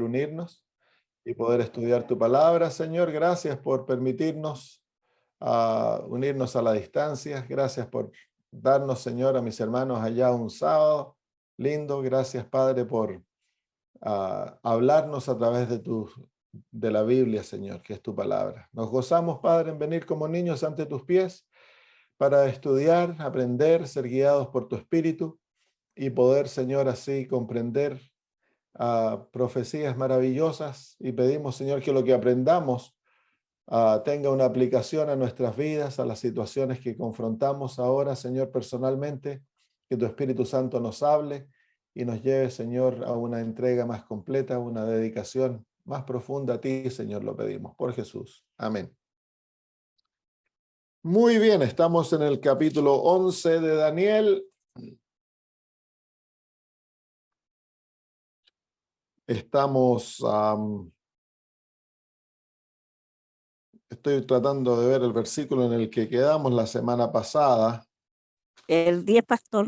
reunirnos y poder estudiar tu palabra, Señor. Gracias por permitirnos unirnos a la distancia. Gracias por darnos, Señor, a mis hermanos allá un sábado lindo. Gracias, Padre, por hablarnos a través de la Biblia, Señor, que es tu palabra. Nos gozamos, Padre, en venir como niños ante tus pies para estudiar, aprender, ser guiados por tu Espíritu y poder, Señor, así comprender profecías maravillosas. Y pedimos, Señor, que lo que aprendamos tenga una aplicación a nuestras vidas, a las situaciones que confrontamos ahora, Señor, personalmente. Que tu Espíritu Santo nos hable y nos lleve, Señor, a una entrega más completa, una dedicación más profunda a ti, Señor, lo pedimos por Jesús. Amén. Muy bien, estamos en el capítulo 11 de Daniel. Estamos, estoy tratando de ver el versículo en el que quedamos la semana pasada. El 10, pastor.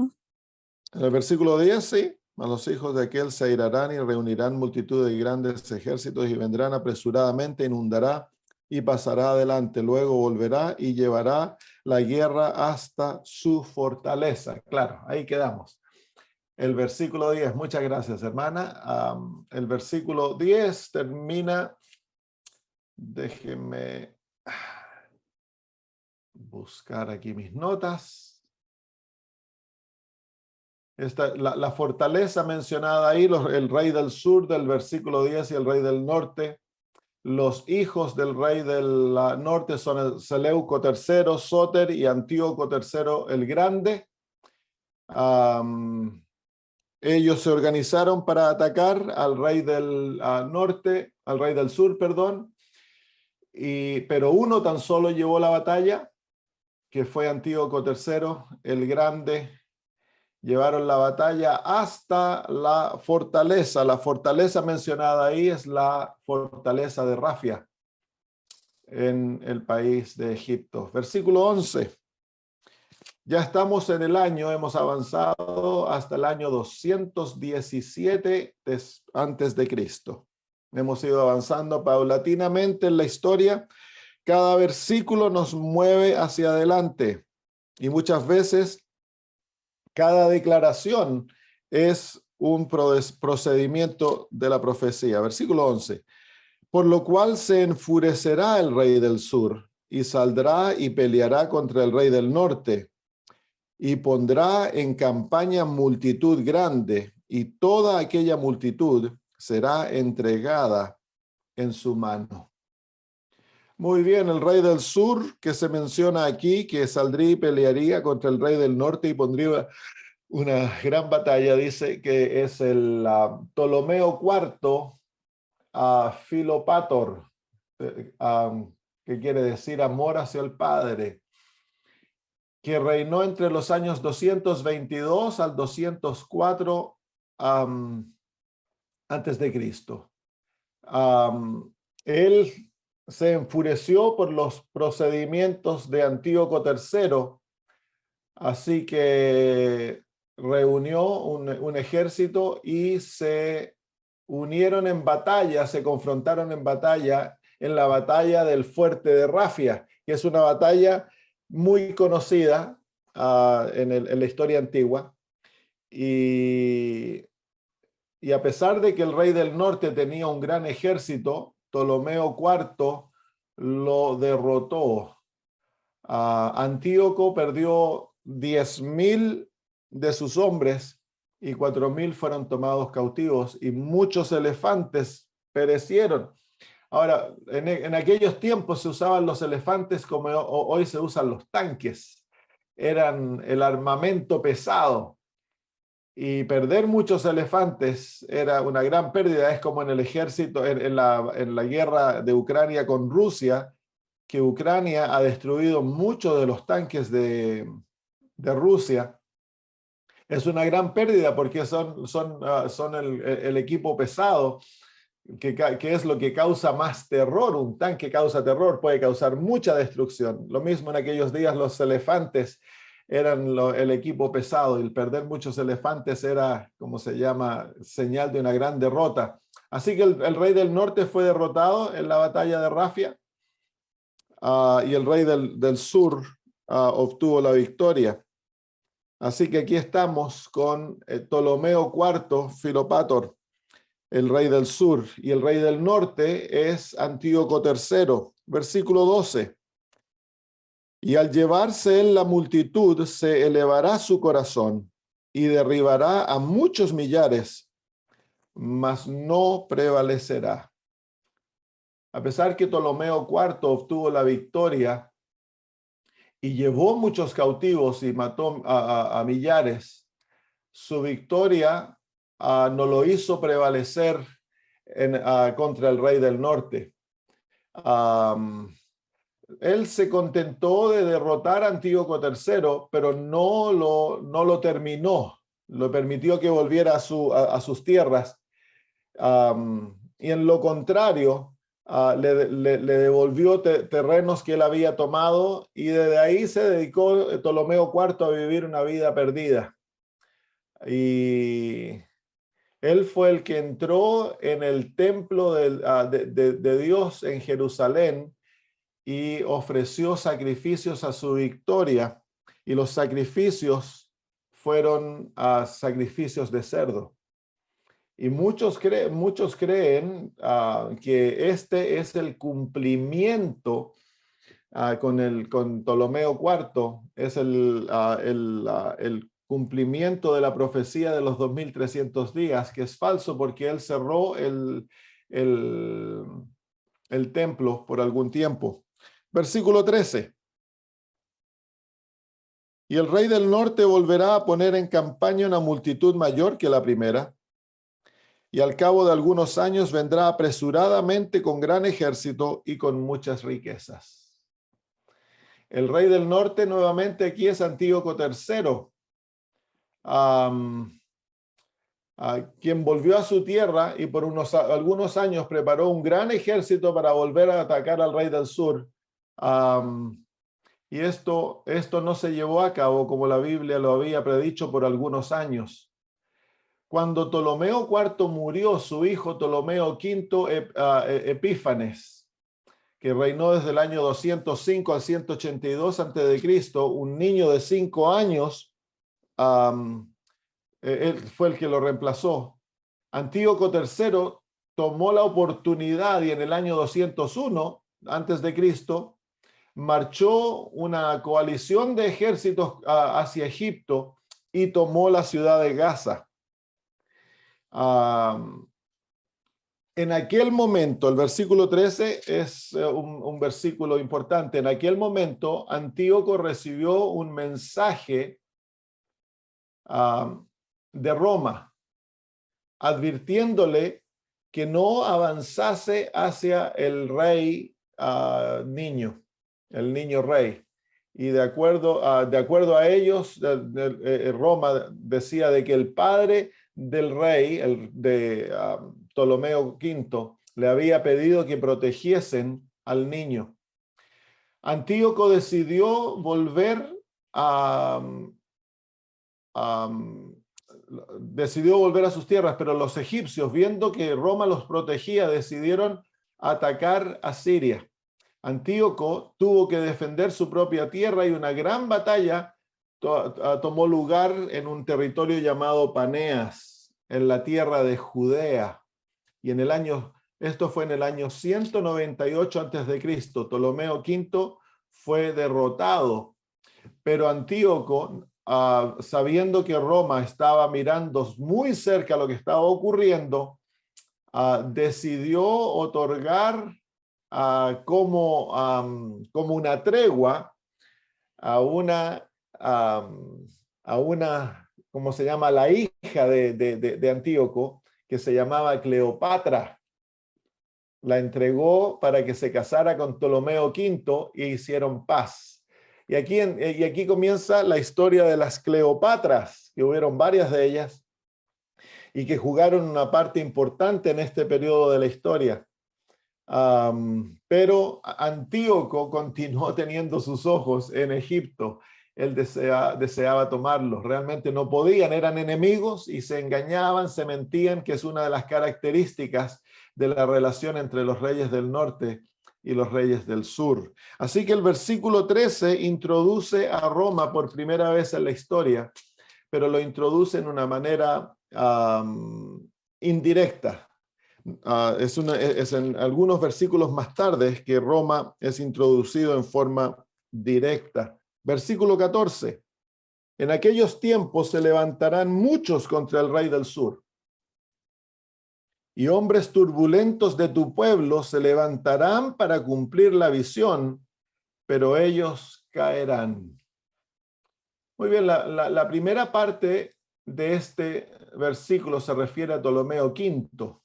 En el versículo 10, sí. A los hijos de aquel se airarán y reunirán multitud de grandes ejércitos y vendrán apresuradamente, inundará y pasará adelante. Luego volverá y llevará la guerra hasta su fortaleza. Claro, ahí quedamos. El versículo 10, muchas gracias, hermana. El versículo 10 termina, déjenme buscar aquí mis notas. La fortaleza mencionada ahí, el rey del sur del versículo 10 y el rey del norte. Los hijos del rey del norte son el Seleuco III, Soter y Antíoco III el Grande. Ellos se organizaron para atacar al rey del norte, al rey del sur, perdón. Pero uno tan solo llevó la batalla, que fue Antíoco III el Grande. Llevaron la batalla hasta la fortaleza. La fortaleza mencionada ahí es la fortaleza de Rafia, en el país de Egipto. Versículo 11. Ya estamos en el año, hemos avanzado hasta el año 217 antes de Cristo. Hemos ido avanzando paulatinamente en la historia. Cada versículo nos mueve hacia adelante y muchas veces cada declaración es un procedimiento de la profecía. Versículo 11. Por lo cual se enfurecerá el rey del sur y saldrá y peleará contra el rey del norte y pondrá en campaña multitud grande y toda aquella multitud será entregada en su mano. Muy bien, el rey del sur que se menciona aquí, que saldría y pelearía contra el rey del norte y pondría una gran batalla, dice que es el Ptolomeo IV Filopator, que quiere decir amor hacia el Padre, que reinó entre los años 222 al 204 antes de Cristo. Él se enfureció por los procedimientos de Antíoco III, así que reunió un ejército y se unieron en batalla, se confrontaron en batalla, en la batalla del fuerte de Rafia, que es una batalla muy conocida en la historia antigua. Y a pesar de que el rey del norte tenía un gran ejército, Ptolomeo IV lo derrotó. Antíoco perdió 10.000 de sus hombres y 4.000 fueron tomados cautivos y muchos elefantes perecieron. Ahora, en aquellos tiempos se usaban los elefantes como hoy se usan los tanques. Eran el armamento pesado. Y perder muchos elefantes era una gran pérdida. Es como en el ejército, en la guerra de Ucrania con Rusia, que Ucrania ha destruido muchos de los tanques de Rusia. Es una gran pérdida porque son el equipo pesado, que es lo que causa más terror. Un tanque causa terror, puede causar mucha destrucción. Lo mismo en aquellos días los elefantes eran el equipo pesado y el perder muchos elefantes era, como se llama, señal de una gran derrota. Así que el rey del norte fue derrotado en la batalla de Rafia, y el rey del sur obtuvo la victoria. Así que aquí estamos con Ptolomeo IV Filopator, el rey del sur, y el rey del norte es Antíoco III. Versículo 12. Y al llevarse él la multitud, se elevará su corazón y derribará a muchos millares, mas no prevalecerá. A pesar que Ptolomeo IV obtuvo la victoria y llevó muchos cautivos y mató a millares, su victoria no lo hizo prevalecer contra el rey del norte. Él se contentó de derrotar a Antíoco III, pero no lo terminó. Lo permitió que volviera a sus tierras. Y en lo contrario, le devolvió terrenos que él había tomado, y desde ahí se dedicó Ptolomeo IV a vivir una vida perdida. Y él fue el que entró en el templo de Dios en Jerusalén y ofreció sacrificios a su victoria, y los sacrificios fueron sacrificios de cerdo. Y muchos creen que este es el cumplimiento con Ptolomeo IV, es el cumplimiento de la profecía de los 2300 días, que es falso porque él cerró el templo por algún tiempo. Versículo 13. Y el rey del norte volverá a poner en campaña una multitud mayor que la primera, y al cabo de algunos años vendrá apresuradamente con gran ejército y con muchas riquezas. El rey del norte nuevamente aquí es Antíoco III, quien volvió a su tierra y por algunos años preparó un gran ejército para volver a atacar al rey del sur. Y esto no se llevó a cabo como la Biblia lo había predicho por algunos años. Cuando Ptolomeo IV murió, su hijo Ptolomeo V Epífanes, que reinó desde el año 205 al 182 a.C., un niño de 5 años, él fue el que lo reemplazó. Antíoco III tomó la oportunidad y en el año 201 a.C., marchó una coalición de ejércitos hacia Egipto y tomó la ciudad de Gaza. En aquel momento, el versículo 13 es un versículo importante. En aquel momento, Antíoco recibió un mensaje de Roma, advirtiéndole que no avanzase hacia el rey niño, el niño rey. Y de acuerdo a ellos, Roma decía de que el padre del rey, Ptolomeo V, le había pedido que protegiesen al niño. Antíoco decidió volver a sus tierras, pero los egipcios, viendo que Roma los protegía, decidieron atacar a Siria. Antíoco tuvo que defender su propia tierra y una gran batalla tomó lugar en un territorio llamado Paneas, en la tierra de Judea. Y esto fue en el año 198 a.C. Ptolomeo V fue derrotado, pero Antíoco, sabiendo que Roma estaba mirando muy cerca lo que estaba ocurriendo, decidió otorgar como una tregua a una, ¿cómo se llama? La hija de Antíoco, que se llamaba Cleopatra. La entregó para que se casara con Ptolomeo V y hicieron paz. Y aquí comienza la historia de las Cleopatras, que hubieron varias de ellas y que jugaron una parte importante en este periodo de la historia. Pero Antíoco continuó teniendo sus ojos en Egipto él deseaba tomarlos. Realmente no podían, eran enemigos y se engañaban, se mentían, que es una de las características de la relación entre los reyes del norte y los reyes del sur. Así que el versículo 13 introduce a Roma por primera vez en la historia, pero lo introduce en una manera indirecta. Es en algunos versículos más tarde que Roma es introducido en forma directa. Versículo 14. En aquellos tiempos se levantarán muchos contra el rey del sur, y hombres turbulentos de tu pueblo se levantarán para cumplir la visión, pero ellos caerán. Muy bien, la primera parte de este versículo se refiere a Ptolomeo V,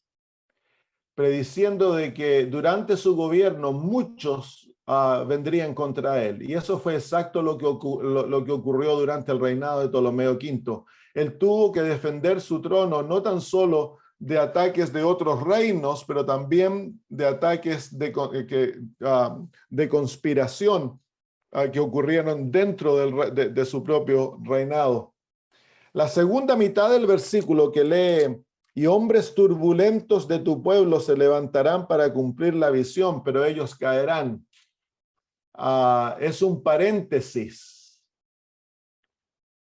prediciendo de que durante su gobierno muchos vendrían contra él. Y eso fue exacto lo que ocurrió durante el reinado de Ptolomeo V. Él tuvo que defender su trono no tan solo de ataques de otros reinos, pero también de ataques de conspiración que ocurrieron dentro de su propio reinado. La segunda mitad del versículo que lee: y hombres turbulentos de tu pueblo se levantarán para cumplir la visión, pero ellos caerán. Es un paréntesis.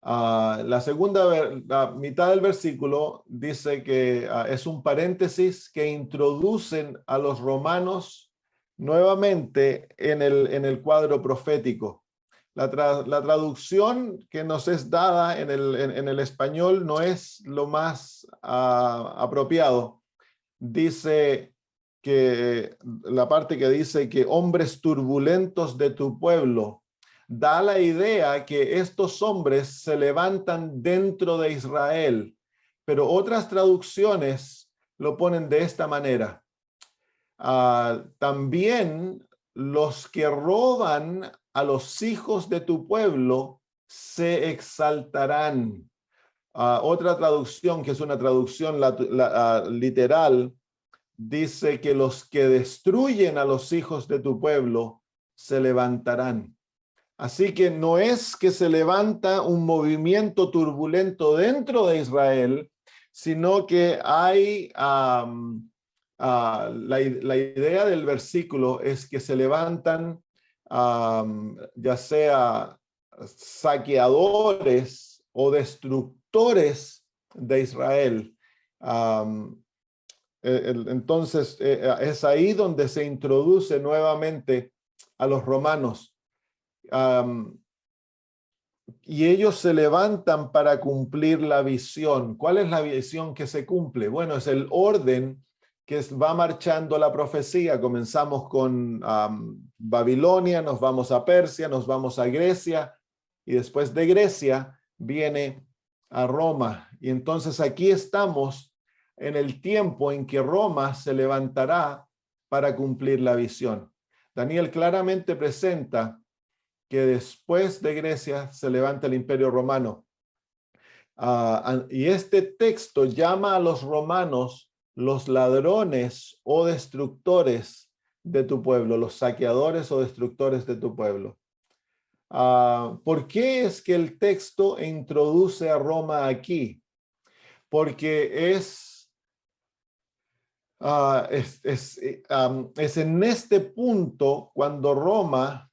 La segunda mitad del versículo dice que es un paréntesis que introducen a los romanos nuevamente en el cuadro profético. La traducción que nos es dada en el español no es lo más apropiado. Dice que la parte que dice que hombres turbulentos de tu pueblo da la idea que estos hombres se levantan dentro de Israel, pero otras traducciones lo ponen de esta manera. También los que roban a los hijos de tu pueblo se exaltarán. Otra traducción, que es una traducción literal, dice que los que destruyen a los hijos de tu pueblo se levantarán. Así que no es que se levanta un movimiento turbulento dentro de Israel, sino que hay la idea del versículo es que se levantan ya sea saqueadores o destructores de Israel. Entonces es ahí donde se introduce nuevamente a los romanos. Y ellos se levantan para cumplir la visión. ¿Cuál es la visión que se cumple? Bueno, es el orden que va marchando la profecía. Comenzamos con Babilonia, nos vamos a Persia, nos vamos a Grecia, y después de Grecia viene a Roma. Y entonces aquí estamos en el tiempo en que Roma se levantará para cumplir la visión. Daniel claramente presenta que después de Grecia se levanta el Imperio Romano. Y este texto llama a los romanos los ladrones o destructores de tu pueblo, los saqueadores o destructores de tu pueblo. ¿Por qué es que el texto introduce a Roma aquí? Porque es en este punto cuando Roma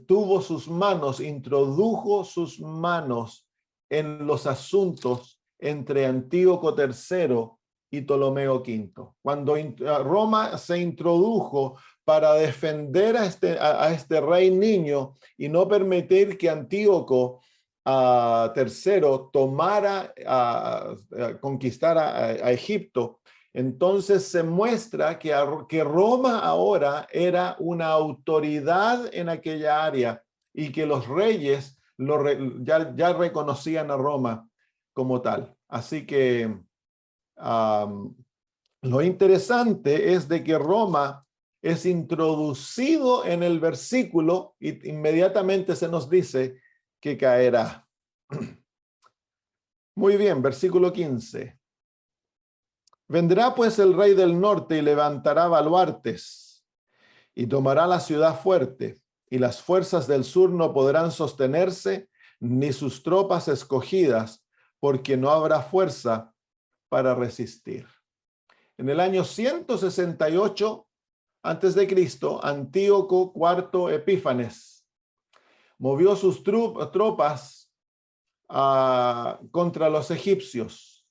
tuvo sus manos, introdujo sus manos en los asuntos entre Antíoco III y Ptolomeo V. Cuando Roma se introdujo para defender a este rey niño y no permitir que Antíoco III conquistara a Egipto, entonces se muestra que Roma ahora era una autoridad en aquella área y que los reyes ya reconocían a Roma como tal. Así que lo interesante es de que Roma es introducido en el versículo y inmediatamente se nos dice que caerá. Muy bien, versículo 15. Vendrá pues el rey del norte y levantará baluartes y tomará la ciudad fuerte y las fuerzas del sur no podrán sostenerse, ni sus tropas escogidas, porque no habrá fuerza para resistir. En el año 168 antes de Cristo, Antíoco IV Epífanes movió sus tropas contra los egipcios.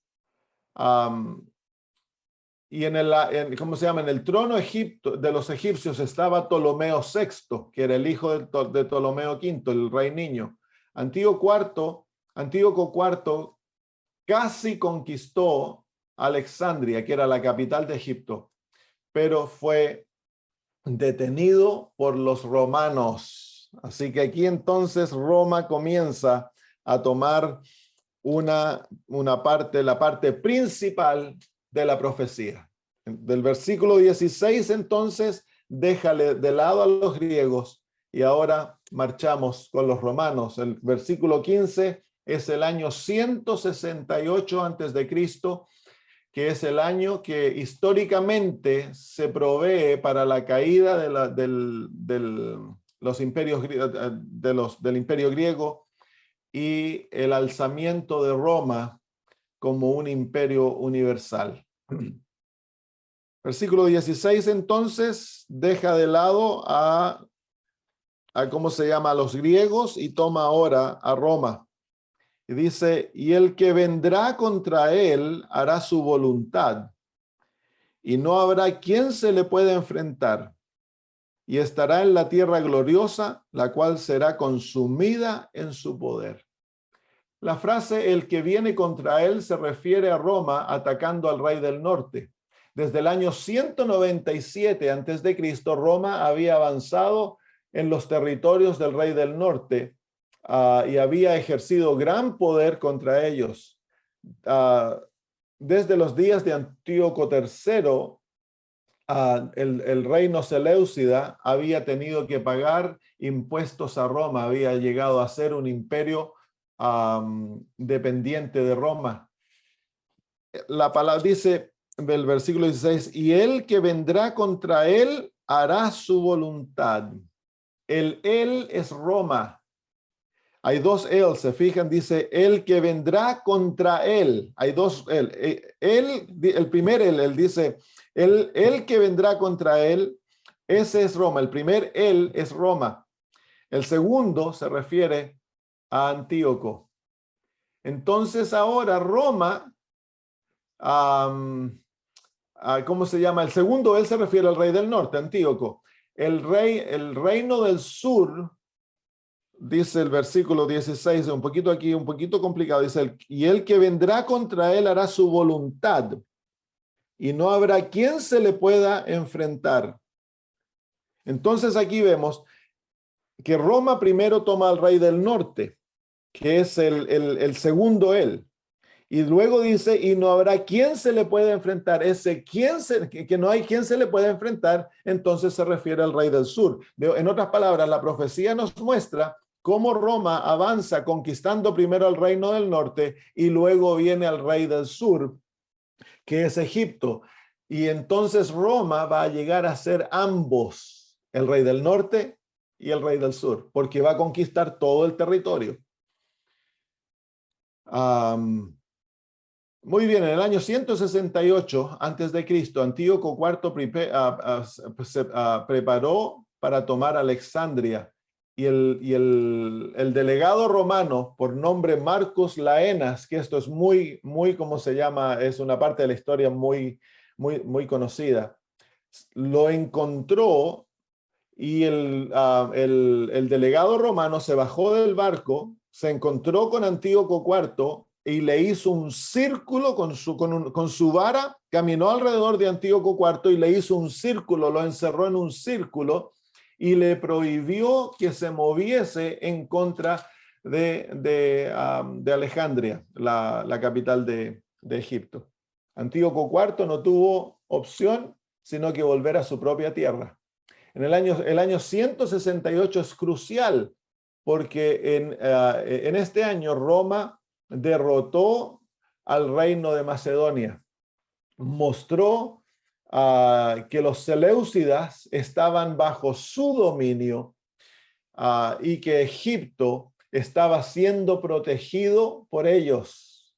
Y en el trono de los egipcios estaba Ptolomeo VI, que era el hijo de Ptolomeo V, el rey niño. Antíoco IV casi conquistó Alexandria, que era la capital de Egipto, pero fue detenido por los romanos. Así que aquí entonces Roma comienza a tomar la parte principal de la profecía. Del versículo 16 entonces déjale de lado a los griegos y ahora marchamos con los romanos. El versículo 15 es el año 168 antes de Cristo, que es el año que históricamente se provee para la caída del imperio griego y el alzamiento de Roma como un imperio universal. Versículo 16 entonces deja de lado a los griegos y toma ahora a Roma. Y dice, y el que vendrá contra él hará su voluntad, y no habrá quien se le pueda enfrentar, y estará en la tierra gloriosa, la cual será consumida en su poder. La frase el que viene contra él se refiere a Roma atacando al rey del norte. Desde el año 197 a.C., Roma había avanzado en los territorios del rey del norte y había ejercido gran poder contra ellos. Desde los días de Antíoco III, el reino Seleucida había tenido que pagar impuestos a Roma, había llegado a ser un imperio dependiente de Roma. La palabra dice, del versículo 16, y el que vendrá contra él hará su voluntad. El él es Roma. Hay dos él, se fijan, dice, el que vendrá contra él. Hay dos él. El primer él dice, el que vendrá contra él, ese es Roma. El primer él es Roma. El segundo se refiere a Antíoco. Entonces ahora Roma, ¿cómo se llama? El segundo él se refiere al rey del norte, Antíoco. El reino del sur, dice el versículo 16, un poquito complicado, dice, y el que vendrá contra él hará su voluntad, y no habrá quien se le pueda enfrentar. Entonces aquí vemos que Roma primero toma al rey del norte, que es el segundo él. Y luego dice, y no habrá quien se le pueda enfrentar. Que no hay quien se le pueda enfrentar, entonces se refiere al rey del sur. En otras palabras, la profecía nos muestra cómo Roma avanza conquistando primero al reino del norte y luego viene al rey del sur, que es Egipto. Y entonces Roma va a llegar a ser ambos, el rey del norte y el rey del sur, porque va a conquistar todo el territorio. Muy bien, en el año 168 antes de Cristo, Antíoco IV se preparó para tomar Alexandria y el delegado romano por nombre Marcus Laenas, que esto es muy, ¿cómo se llama? Es una parte de la historia muy conocida. Lo encontró y el delegado romano se bajó del barco, se encontró con Antíoco IV y le hizo un círculo con su vara, caminó alrededor de Antíoco IV y le hizo un círculo, lo encerró en un círculo y le prohibió que se moviese en contra de Alejandría, la capital de Egipto. Antíoco IV no tuvo opción sino que volver a su propia tierra. El año 168 es crucial porque en este año Roma derrotó al reino de Macedonia. Mostró que los seleucidas estaban bajo su dominio y que Egipto estaba siendo protegido por ellos.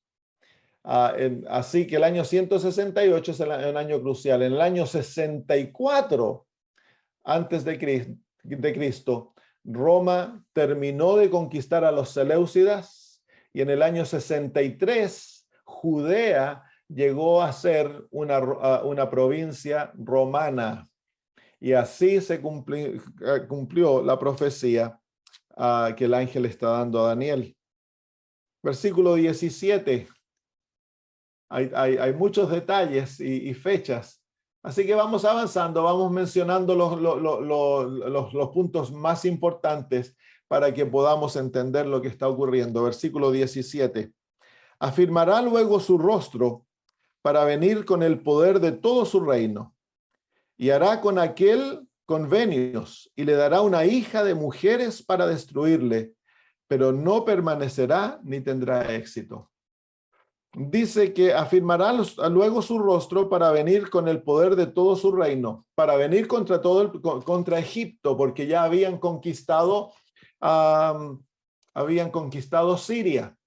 Así que el año 168 es un año crucial. En el año 64 antes de Cristo, Roma terminó de conquistar a los seleucidas y en el año 63 Judea llegó a ser una provincia romana. Y así se cumplió la profecía que el ángel está dando a Daniel. Versículo 17. Hay muchos detalles y fechas. Así que vamos avanzando, vamos mencionando los puntos más importantes para que podamos entender lo que está ocurriendo. Versículo 17. Afirmará luego su rostro para venir con el poder de todo su reino, y hará con aquel convenios, y le dará una hija de mujeres para destruirle, pero no permanecerá ni tendrá éxito. Dice que afirmará luego su rostro para venir con el poder de todo su reino, para venir contra Egipto, porque ya habían conquistado Siria.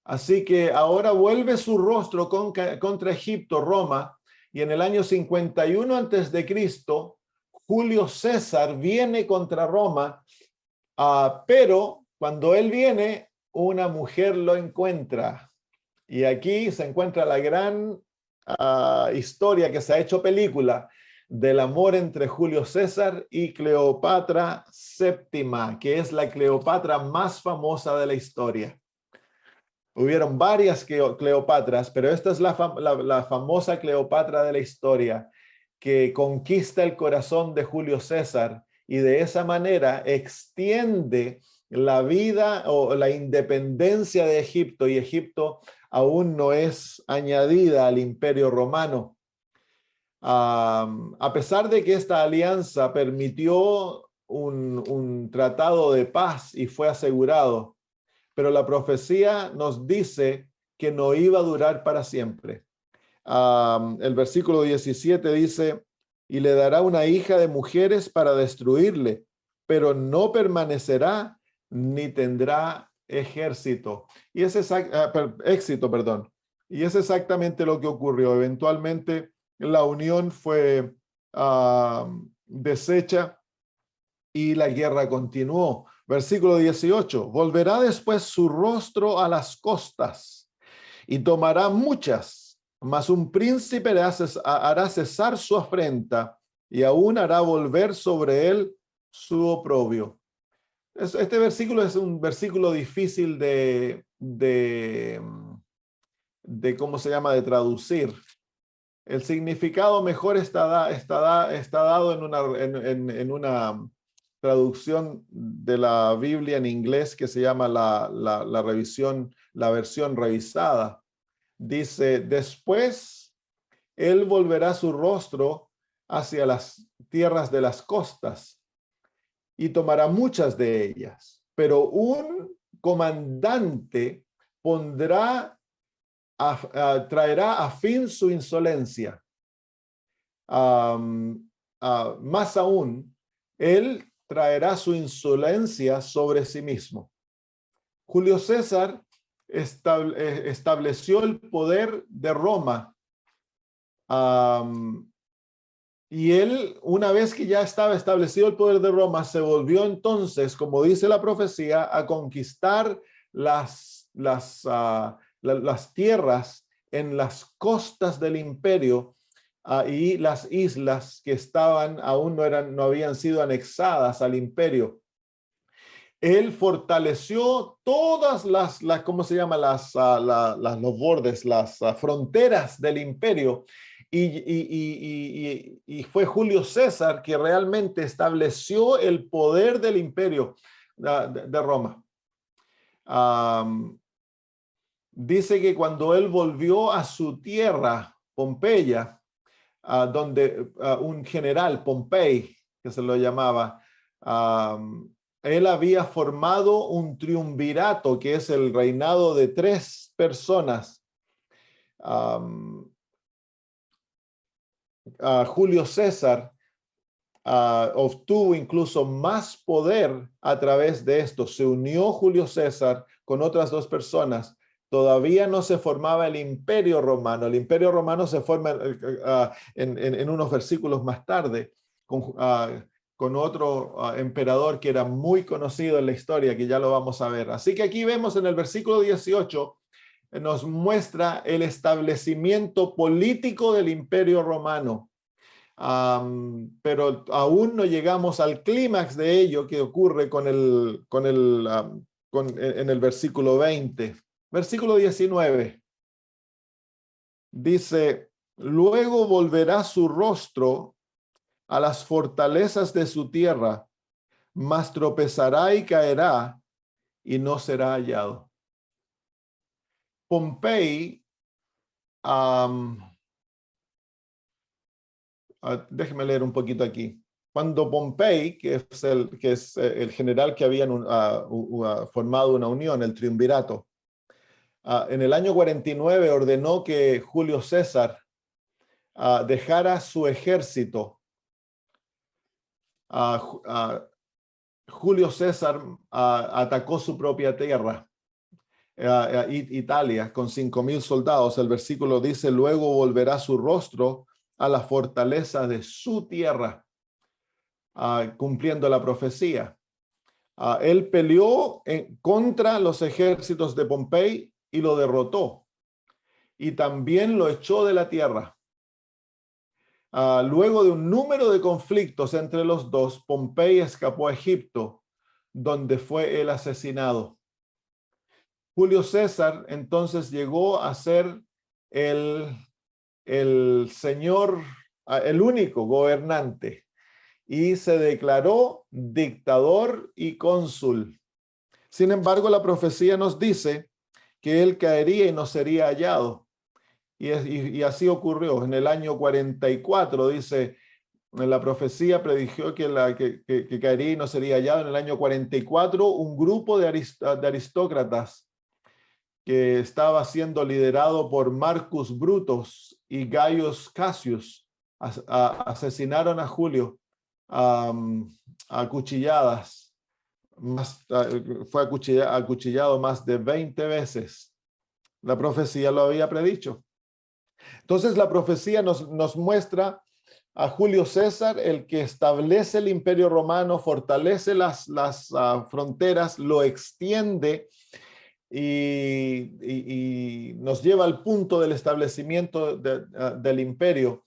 Así que ahora vuelve su rostro contra Egipto, Roma, y en el año 51 antes de Cristo, Julio César viene contra Roma, pero cuando él viene, una mujer lo encuentra. Y aquí se encuentra la gran historia que se ha hecho película del amor entre Julio César y Cleopatra VII, que es la Cleopatra más famosa de la historia. Hubieron varias Cleopatras, pero esta es la famosa Cleopatra de la historia, que conquista el corazón de Julio César y de esa manera extiende la vida o la independencia de Egipto, y Egipto aún no es añadida al Imperio Romano. A pesar de que esta alianza permitió un tratado de paz y fue asegurado, pero la profecía nos dice que no iba a durar para siempre. El versículo 17 dice, y le dará una hija de mujeres para destruirle, pero no permanecerá ni tendrá ejército. Y es éxito, perdón. Y es exactamente lo que ocurrió. Eventualmente la unión fue deshecha y la guerra continuó. Versículo 18, volverá después su rostro a las costas y tomará muchas, mas un príncipe hará cesar su afrenta y aún hará volver sobre él su oprobio. Este versículo es un versículo difícil de ¿cómo se llama?, de traducir. El significado mejor está dado en una traducción de la Biblia en inglés que se llama la versión revisada. Dice, después él volverá su rostro hacia las tierras de las costas y tomará muchas de ellas, pero un comandante traerá a fin su insolencia. Más aún, él traerá su insolencia sobre sí mismo. Julio César estableció el poder de Roma, y él, una vez que ya estaba establecido el poder de Roma, se volvió entonces, como dice la profecía, a conquistar las tierras en las costas del imperio, y las islas que aún no habían sido anexadas al imperio. Él fortaleció todas ¿cómo se llama? Los bordes, las fronteras del imperio, y fue Julio César que realmente estableció el poder del imperio de Roma. Dice que cuando él volvió a su tierra, Pompeya, donde un general, Pompey, que se lo llamaba, él había formado un triunvirato, que es el reinado de 3 personas. Julio César obtuvo incluso más poder a través de esto. Se unió Julio César con otras dos personas. Todavía no se formaba el Imperio Romano. El Imperio Romano se forma en unos versículos más tarde con otro emperador que era muy conocido en la historia, que ya lo vamos a ver. Así que aquí vemos en el versículo 18, nos muestra el establecimiento político del Imperio Romano. Pero aún no llegamos al clímax de ello que ocurre en el versículo 20. Versículo 19 dice: luego volverá su rostro a las fortalezas de su tierra, mas tropezará y caerá y no será hallado. Pompey, déjeme leer un poquito aquí. Cuando Pompey, que es el general que había formado una unión, el triunvirato, en el año 49 ordenó que Julio César dejara su ejército. Julio César atacó su propia tierra, Italia, con 5,000 soldados. El versículo dice: luego volverá su rostro a la fortaleza de su tierra, cumpliendo la profecía. Él peleó contra los ejércitos de Pompey y lo derrotó, y también lo echó de la tierra. Luego de un número de conflictos entre los dos, Pompey escapó a Egipto, donde fue él asesinado. Julio César entonces llegó a ser el señor, el único gobernante, y se declaró dictador y cónsul. Sin embargo, la profecía nos dice que él caería y no sería hallado. Y así ocurrió. En el año 44, dice, en la profecía predijo que caería y no sería hallado. En el año 44, un grupo de aristócratas que estaba siendo liderado por Marcus Brutus y Gaius Cassius asesinaron a Julio a cuchilladas. Fue acuchillado más de 20 veces. La profecía lo había predicho. Entonces la profecía nos muestra a Julio César, el que establece el Imperio Romano, fortalece las fronteras, lo extiende y nos lleva al punto del establecimiento del imperio.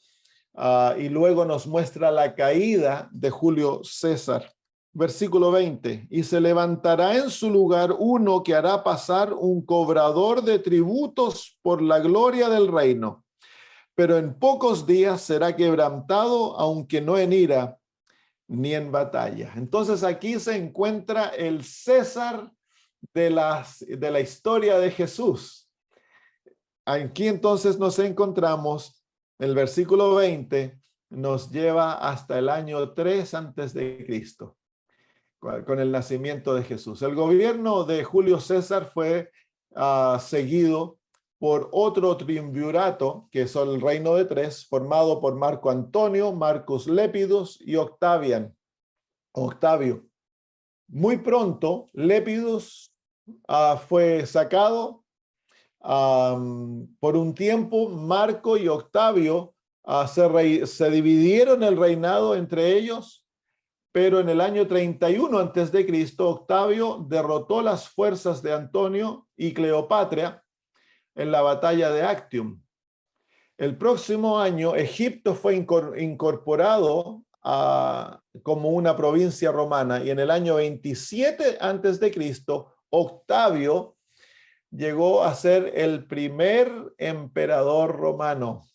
Y luego nos muestra la caída de Julio César. Versículo 20: y se levantará en su lugar uno que hará pasar un cobrador de tributos por la gloria del reino, pero en pocos días será quebrantado, aunque no en ira ni en batalla. Entonces aquí se encuentra el César de la historia de Jesús. Aquí entonces nos encontramos, el versículo 20 nos lleva hasta el año 3 antes de Cristo, con el nacimiento de Jesús. El gobierno de Julio César fue seguido por otro triunvirato, que son el reino de tres, formado por Marco Antonio, Marcus Lepidus y Octavio. Muy pronto, Lepidus fue sacado. Por un tiempo, Marco y Octavio se dividieron el reinado entre ellos, pero en el año 31 antes de Cristo, Octavio derrotó las fuerzas de Antonio y Cleopatra en la batalla de Actium. El próximo año, Egipto fue incorporado como una provincia romana, y en el año 27 antes de Cristo, Octavio llegó a ser el primer emperador romano.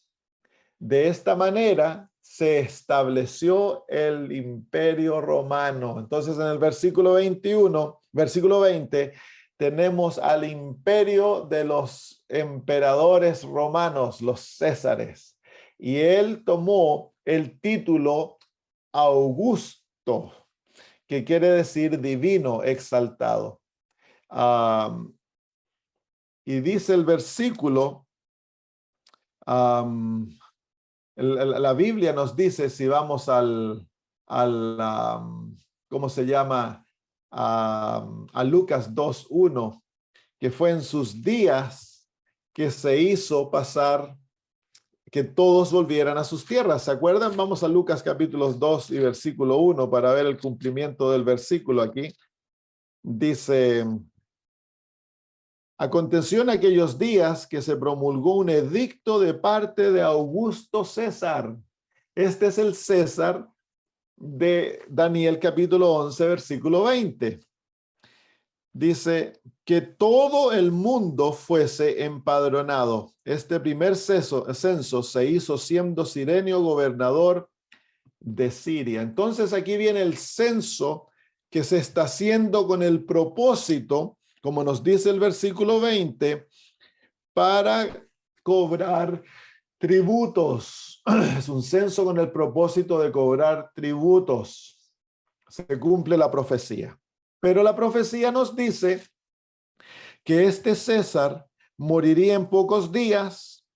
De esta manera se estableció el Imperio Romano. Entonces, en el versículo 20, tenemos al imperio de los emperadores romanos, los Césares. Y él tomó el título Augusto, que quiere decir divino, exaltado. Y dice el versículo, la Biblia nos dice, si vamos al ¿cómo se llama? A Lucas 2:1, que fue en sus días que se hizo pasar que todos volvieran a sus tierras. ¿Se acuerdan? Vamos a Lucas capítulos 2 y versículo 1 para ver el cumplimiento del versículo aquí. Dice: aconteció en aquellos días que se promulgó un edicto de parte de Augusto César. Este es el César de Daniel capítulo 11, versículo 20. Dice que todo el mundo fuese empadronado. Este primer censo se hizo siendo Cirenio gobernador de Siria. Entonces aquí viene el censo que se está haciendo con el propósito, como nos dice el versículo 20, para cobrar tributos. Es un censo con el propósito de cobrar tributos. Se cumple la profecía. Pero la profecía nos dice que este César moriría en pocos días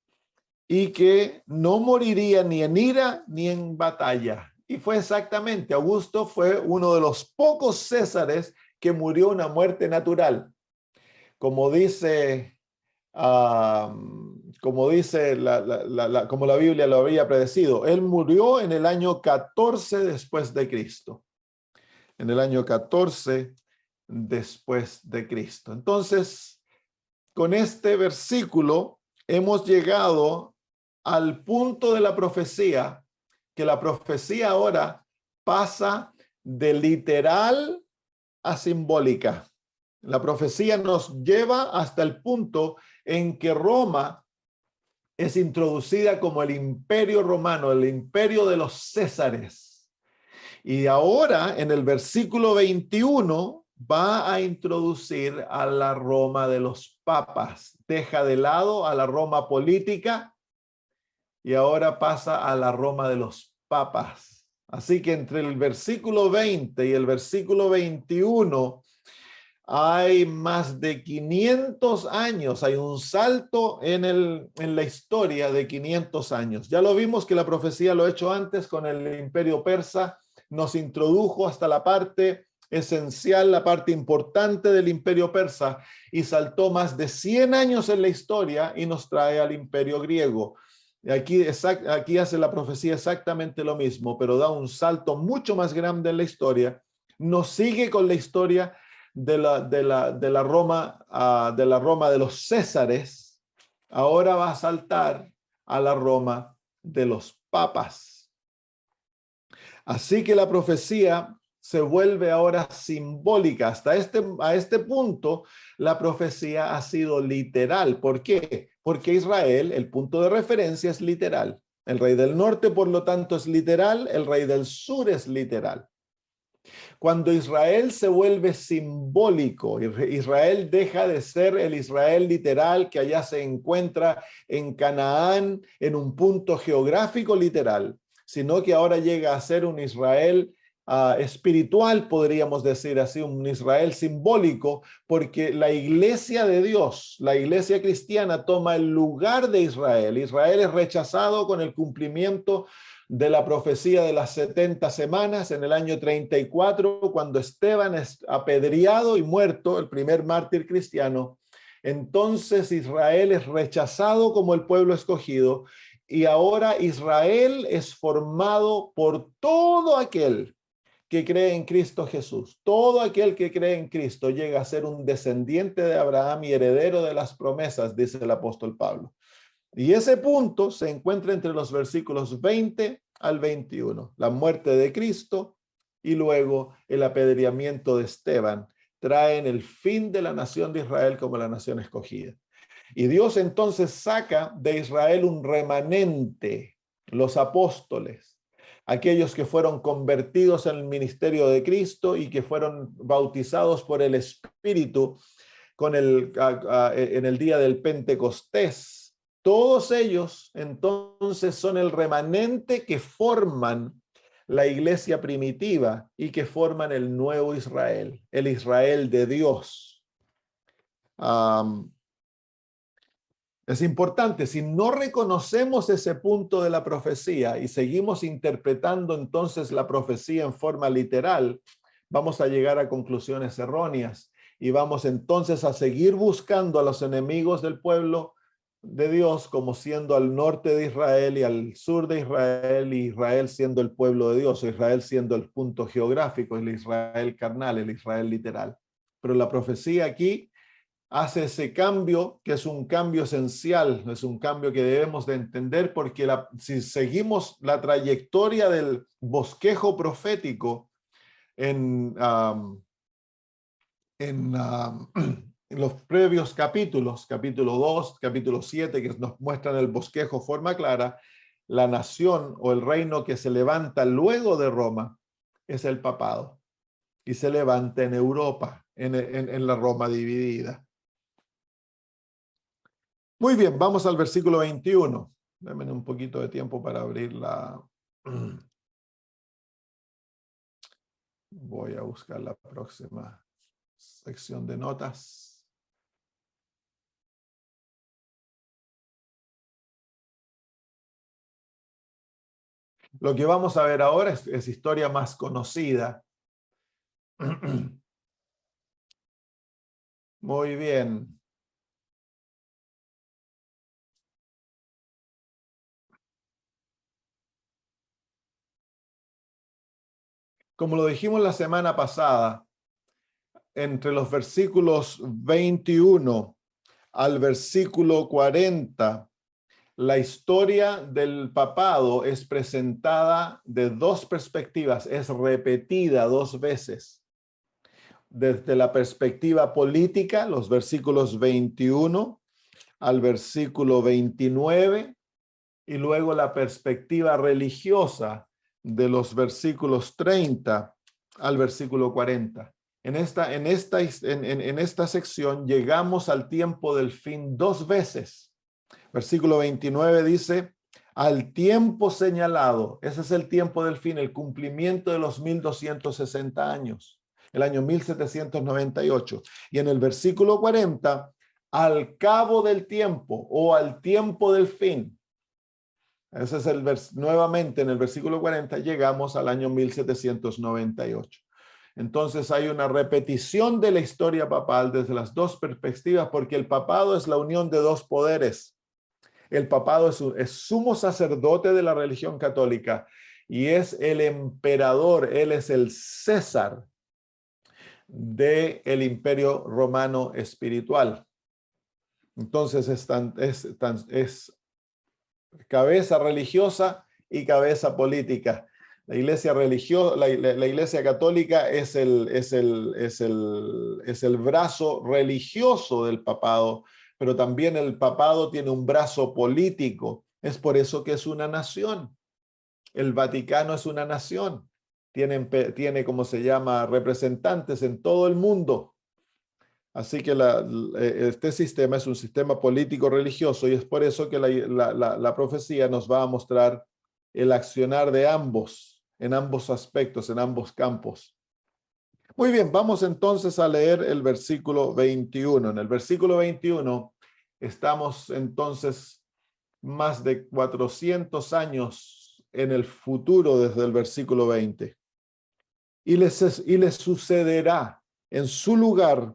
y que no moriría ni en ira ni en batalla. Y fue exactamente, Augusto fue uno de los pocos Césares que murió una muerte natural. Como dice, como la Biblia lo había predecido, él murió en el año 14 después de Cristo. En el año 14 después de Cristo. Entonces, con este versículo hemos llegado al punto de la profecía, que la profecía ahora pasa de literal a simbólica. La profecía nos lleva hasta el punto en que Roma es introducida como el imperio romano, el imperio de los Césares. Y ahora, en el versículo 21, va a introducir a la Roma de los papas. Deja de lado a la Roma política y ahora pasa a la Roma de los papas. Así que entre el versículo 20 y el versículo 21 hay más de 500 años, hay un salto en la historia de 500 años. Ya lo vimos que la profecía lo ha hecho antes con el imperio persa, nos introdujo hasta la parte esencial, la parte importante del imperio persa y saltó más de 100 años en la historia y nos trae al imperio griego. Aquí hace la profecía exactamente lo mismo, pero da un salto mucho más grande en la historia. Nos sigue con la historia de la Roma, de la Roma de los Césares. Ahora va a saltar a la Roma de los papas. Así que la profecía se vuelve ahora simbólica. A este punto, la profecía ha sido literal. ¿Por qué? Porque Israel, el punto de referencia es literal. El rey del norte, por lo tanto, es literal. El rey del sur es literal. Cuando Israel se vuelve simbólico, Israel deja de ser el Israel literal que allá se encuentra en Canaán, en un punto geográfico literal, sino que ahora llega a ser un Israel espiritual, podríamos decir así, un Israel simbólico, porque la iglesia de Dios, la iglesia cristiana, toma el lugar de Israel. Israel es rechazado con el cumplimiento de la profecía de las 70 semanas en el año 34, cuando Esteban es apedreado y muerto, el primer mártir cristiano. Entonces Israel es rechazado como el pueblo escogido y ahora Israel es formado por todo aquel que cree en Cristo Jesús. Todo aquel que cree en Cristo llega a ser un descendiente de Abraham y heredero de las promesas, dice el apóstol Pablo. Y ese punto se encuentra entre los versículos 20 al 21, la muerte de Cristo y luego el apedreamiento de Esteban traen el fin de la nación de Israel como la nación escogida. Y Dios entonces saca de Israel un remanente, los apóstoles, aquellos que fueron convertidos en el ministerio de Cristo y que fueron bautizados por el Espíritu en el día del Pentecostés. Todos ellos entonces son el remanente que forman la iglesia primitiva y que forman el nuevo Israel, el Israel de Dios. Es importante, si no reconocemos ese punto de la profecía y seguimos interpretando entonces la profecía en forma literal, vamos a llegar a conclusiones erróneas y vamos entonces a seguir buscando a los enemigos del pueblo de Dios como siendo al norte de Israel y al sur de Israel, y Israel siendo el pueblo de Dios, o Israel siendo el punto geográfico, el Israel carnal, el Israel literal. Pero la profecía aquí hace ese cambio, que es un cambio esencial, es un cambio que debemos de entender, porque si seguimos la trayectoria del bosquejo profético en, en, en los previos capítulos, capítulo 2, capítulo 7, que nos muestran el bosquejo forma clara, la nación o el reino que se levanta luego de Roma es el papado, y se levanta en Europa, en la Roma dividida. Muy bien, vamos al versículo 21. Denme un poquito de tiempo para abrir la... Voy a buscar la próxima sección de notas. Lo que vamos a ver ahora es historia más conocida. Muy bien. Como lo dijimos la semana pasada, entre los versículos 21 al versículo 40, la historia del papado es presentada de dos perspectivas, es repetida dos veces. Desde la perspectiva política, los versículos 21 al versículo 29, y luego la perspectiva religiosa de los versículos 30 al versículo 40. En esta sección llegamos al tiempo del fin dos veces. Versículo 29 dice, al tiempo señalado, ese es el tiempo del fin, el cumplimiento de los 1260 años, el año 1798. Y en el versículo 40, al cabo del tiempo o al tiempo del fin. Ese es nuevamente en el versículo 40 llegamos al año 1798. Entonces hay una repetición de la historia papal desde las dos perspectivas, porque el papado es la unión de dos poderes. El papado es sumo sacerdote de la religión católica y es el emperador, él es el César del imperio romano espiritual. Entonces es cabeza religiosa y cabeza política. La iglesia religiosa, la iglesia católica es el brazo religioso del papado, pero también el papado tiene un brazo político. Es por eso que es una nación. El Vaticano es una nación. Tiene, como se llama, representantes en todo el mundo. Así que este sistema es un sistema político-religioso, y es por eso que la profecía nos va a mostrar el accionar de ambos, en ambos aspectos, en ambos campos. Muy bien, vamos entonces a leer el versículo 21. En el versículo 21 estamos entonces más de 400 años en el futuro desde el versículo 20. Y les sucederá en su lugar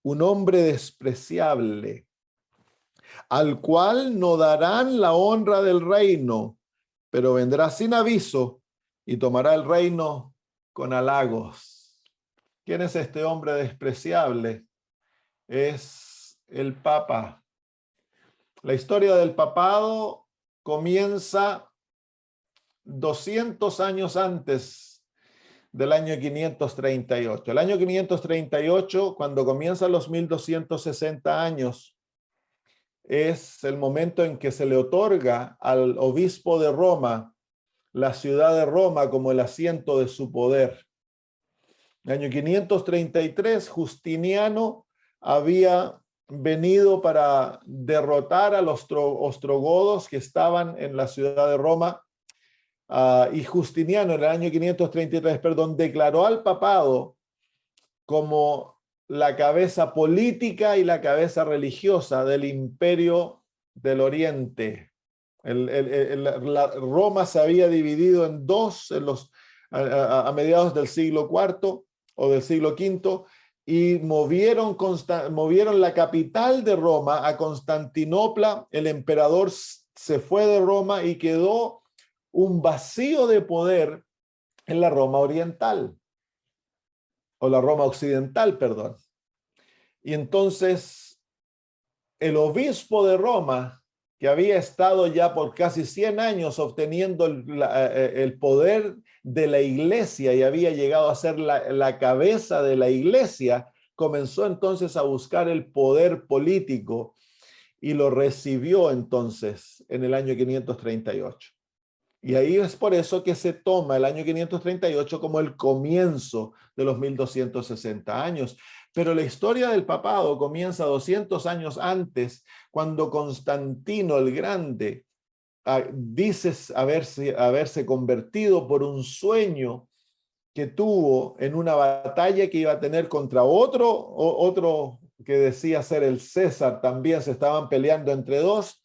un hombre despreciable, al cual no darán la honra del reino, pero vendrá sin aviso y tomará el reino con halagos. ¿Quién es este hombre despreciable? Es el Papa. La historia del papado comienza 200 años antes del año 538. El año 538, cuando comienzan los 1260 años, es el momento en que se le otorga al obispo de Roma la ciudad de Roma como el asiento de su poder. En el año 533, Justiniano había venido para derrotar a los ostrogodos que estaban en la ciudad de Roma. Y Justiniano en el año 533, declaró al papado como la cabeza política y la cabeza religiosa del imperio del Oriente. Roma se había dividido en dos a mediados del siglo IV o del siglo V, y movieron la capital de Roma a Constantinopla. El emperador se fue de Roma y quedó un vacío de poder en la Roma oriental, o la Roma occidental, perdón. Y entonces el obispo de Roma, que había estado ya por casi 100 años obteniendo el poder de la iglesia y había llegado a ser la cabeza de la iglesia, comenzó entonces a buscar el poder político y lo recibió entonces en el año 538. Y ahí es por eso que se toma el año 538 como el comienzo de los 1260 años. Pero la historia del papado comienza 200 años antes, cuando Constantino el Grande dice haberse convertido por un sueño que tuvo en una batalla que iba a tener contra otro que decía ser el César. También se estaban peleando entre dos.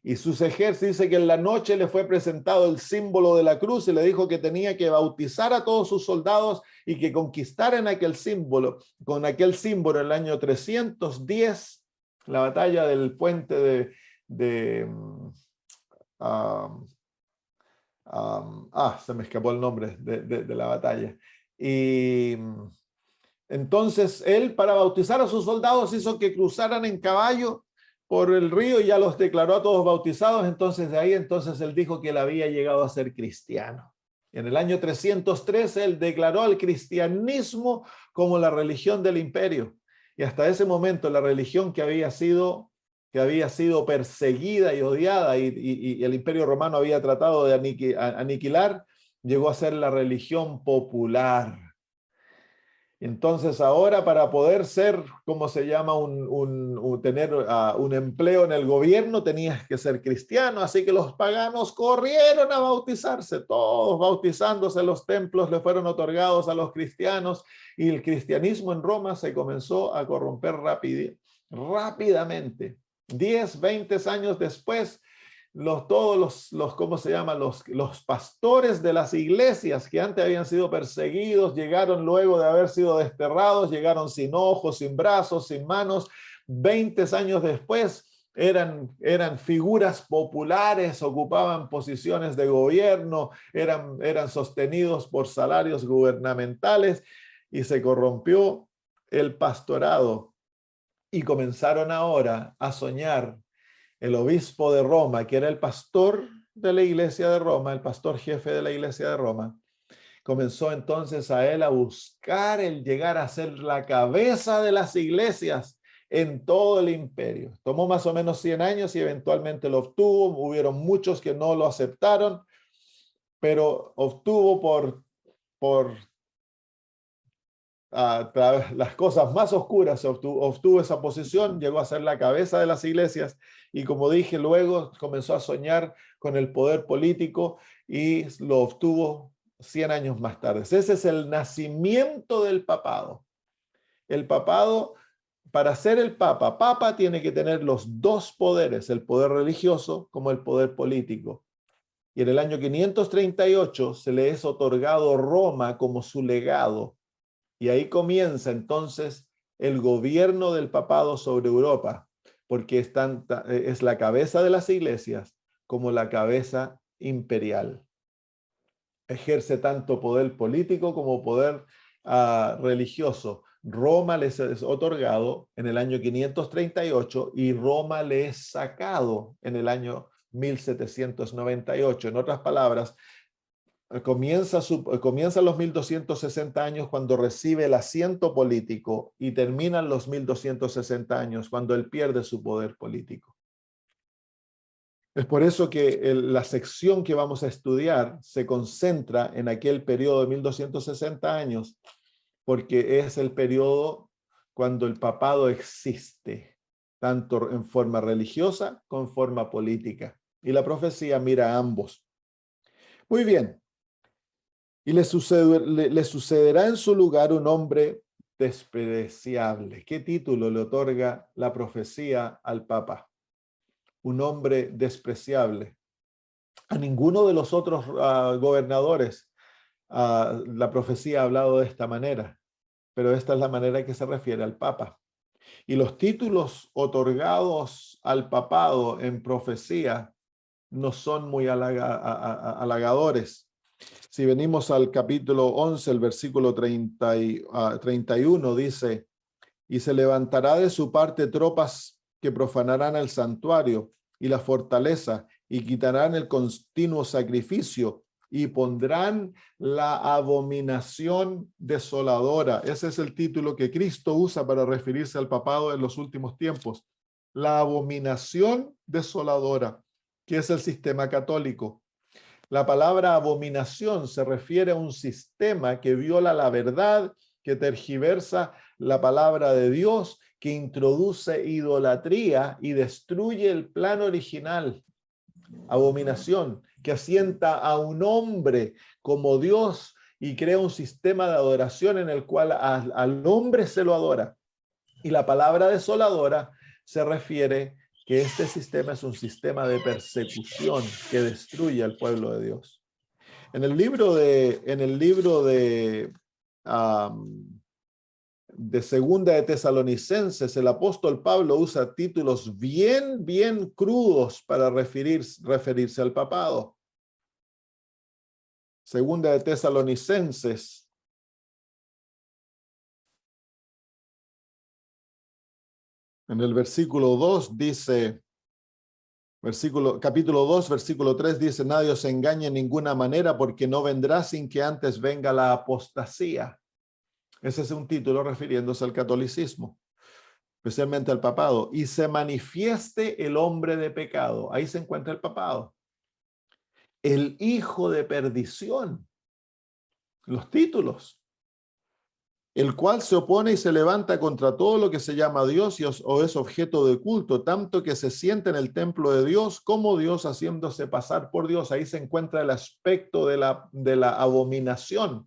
Y sus ejércitos, dice que en la noche le fue presentado el símbolo de la cruz y le dijo que tenía que bautizar a todos sus soldados y que conquistaran aquel símbolo. Con aquel símbolo, en el año 310, la batalla del puente se me escapó el nombre de la batalla. Y entonces él, para bautizar a sus soldados, hizo que cruzaran en caballo por el río y ya los declaró a todos bautizados. Entonces de ahí entonces él dijo que él había llegado a ser cristiano. En el año 313 él declaró al cristianismo como la religión del imperio. Y hasta ese momento la religión que había sido perseguida y odiada y el imperio romano había tratado de aniquilar, llegó a ser la religión popular. Entonces ahora, para poder ser, ¿cómo se llama? Tener un empleo en el gobierno, tenías que ser cristiano. Así que los paganos corrieron a bautizarse, todos bautizándose. Los templos le fueron otorgados a los cristianos y el cristianismo en Roma se comenzó a corromper rápidamente. 10, 20 años después, todos los ¿cómo se llama? Los pastores de las iglesias que antes habían sido perseguidos, llegaron luego de haber sido desterrados, llegaron sin ojos, sin brazos, sin manos. 20 años después eran figuras populares, ocupaban posiciones de gobierno, eran sostenidos por salarios gubernamentales, y se corrompió el pastorado. Y comenzaron ahora a soñar. El obispo de Roma, que era el pastor de la iglesia de Roma, el pastor jefe de la iglesia de Roma, comenzó entonces a él a buscar el llegar a ser la cabeza de las iglesias en todo el imperio. Tomó más o menos 100 años y eventualmente lo obtuvo. Hubieron muchos que no lo aceptaron, pero obtuvo por las cosas más oscuras, obtuvo esa posición, llegó a ser la cabeza de las iglesias y, como dije, luego comenzó a soñar con el poder político y lo obtuvo 100 años más tarde. Ese es el nacimiento del papado. El papado, para ser el papa tiene que tener los dos poderes, el poder religioso como el poder político. Y en el año 538 se le es otorgado Roma como su legado. Y ahí comienza entonces el gobierno del papado sobre Europa, porque es la cabeza de las iglesias como la cabeza imperial. Ejerce tanto poder político como poder religioso. Roma les es otorgado en el año 538 y Roma le es sacado en el año 1798. En otras palabras, comienzan los 1260 años cuando recibe el asiento político y terminan los 1260 años cuando él pierde su poder político. Es por eso que la sección que vamos a estudiar se concentra en aquel periodo de 1260 años, porque es el periodo cuando el papado existe, tanto en forma religiosa como en forma política. Y la profecía mira a ambos. Muy bien. Y le sucederá en su lugar un hombre despreciable. ¿Qué título le otorga la profecía al Papa? un hombre despreciable. A ninguno de los otros gobernadores la profecía ha hablado de esta manera, pero esta es la manera que se refiere al Papa. Y los títulos otorgados al papado en profecía no son muy halagadores. Si venimos al capítulo 11, el versículo 31, dice: y se levantará de su parte tropas que profanarán el santuario y la fortaleza, y quitarán el continuo sacrificio, y pondrán la abominación desoladora. Ese es el título que Cristo usa para referirse al papado en los últimos tiempos. La abominación desoladora, que es el sistema católico. La palabra abominación se refiere a un sistema que viola la verdad, que tergiversa la palabra de Dios, que introduce idolatría y destruye el plan original. Abominación, que asienta a un hombre como Dios y crea un sistema de adoración en el cual al hombre se lo adora. Y la palabra desoladora se refiere que este sistema es un sistema de persecución que destruye al pueblo de Dios. En el libro de Segunda de Tesalonicenses, el apóstol Pablo usa títulos bien crudos para referirse al papado. Segunda de Tesalonicenses, en el versículo 2 dice, capítulo 2, versículo 3 dice: nadie os engañe en ninguna manera, porque no vendrá sin que antes venga la apostasía. Ese es un título refiriéndose al catolicismo, especialmente al papado. Y se manifieste el hombre de pecado. Ahí se encuentra el papado. El hijo de perdición. Los títulos. El cual se opone y se levanta contra todo lo que se llama Dios o es objeto de culto, tanto que se siente en el templo de Dios como Dios, haciéndose pasar por Dios. Ahí se encuentra el aspecto de la abominación.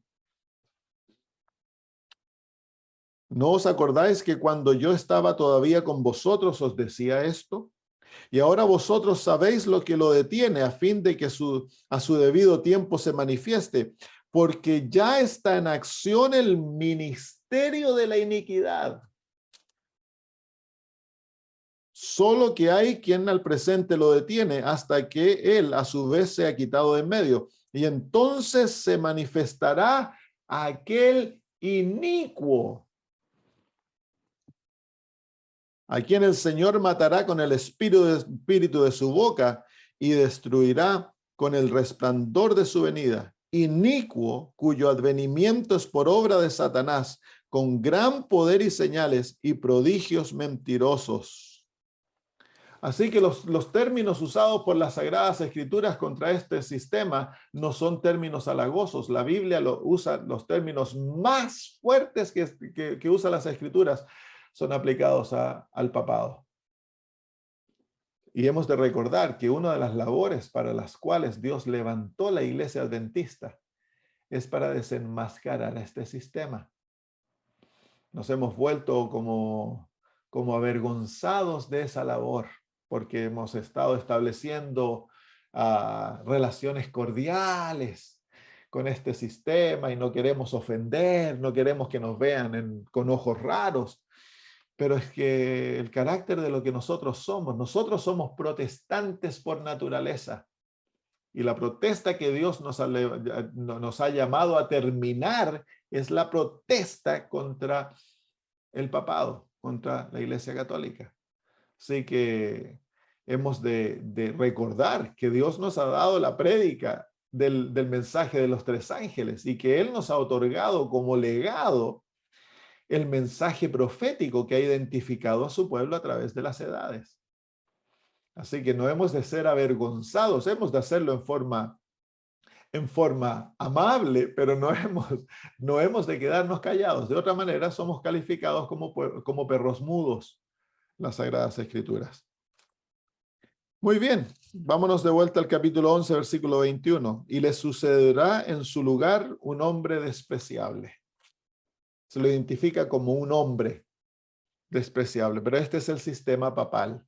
¿No os acordáis que cuando yo estaba todavía con vosotros os decía esto? Y ahora vosotros sabéis lo que lo detiene, a fin de que a su debido tiempo se manifieste, porque ya está en acción el ministerio de la iniquidad. Solo que hay quien al presente lo detiene hasta que él a su vez sea quitado de en medio. Y entonces se manifestará aquel inicuo, a quien el Señor matará con el espíritu de su boca y destruirá con el resplandor de su venida. Inicuo, cuyo advenimiento es por obra de Satanás, con gran poder y señales y prodigios mentirosos. Así que los términos usados por las Sagradas Escrituras contra este sistema no son términos halagosos. La Biblia usa los términos más fuertes que usa las Escrituras, son aplicados al papado. Y hemos de recordar que una de las labores para las cuales Dios levantó la iglesia adventista es para desenmascarar este sistema. Nos hemos vuelto como avergonzados de esa labor, porque hemos estado estableciendo relaciones cordiales con este sistema y no queremos ofender, no queremos que nos vean con ojos raros. Pero es que el carácter de lo que nosotros somos protestantes por naturaleza. Y la protesta que Dios nos ha llamado a terminar es la protesta contra el papado, contra la Iglesia Católica. Así que hemos de recordar que Dios nos ha dado la prédica del mensaje de los tres ángeles y que Él nos ha otorgado como legado el mensaje profético que ha identificado a su pueblo a través de las edades. Así que no hemos de ser avergonzados, hemos de hacerlo en forma amable, pero no hemos de quedarnos callados. De otra manera, somos calificados como perros mudos, las Sagradas Escrituras. Muy bien, vámonos de vuelta al capítulo 11, versículo 21. Y le sucederá en su lugar un hombre despreciable. Se lo identifica como un hombre despreciable, pero este es el sistema papal.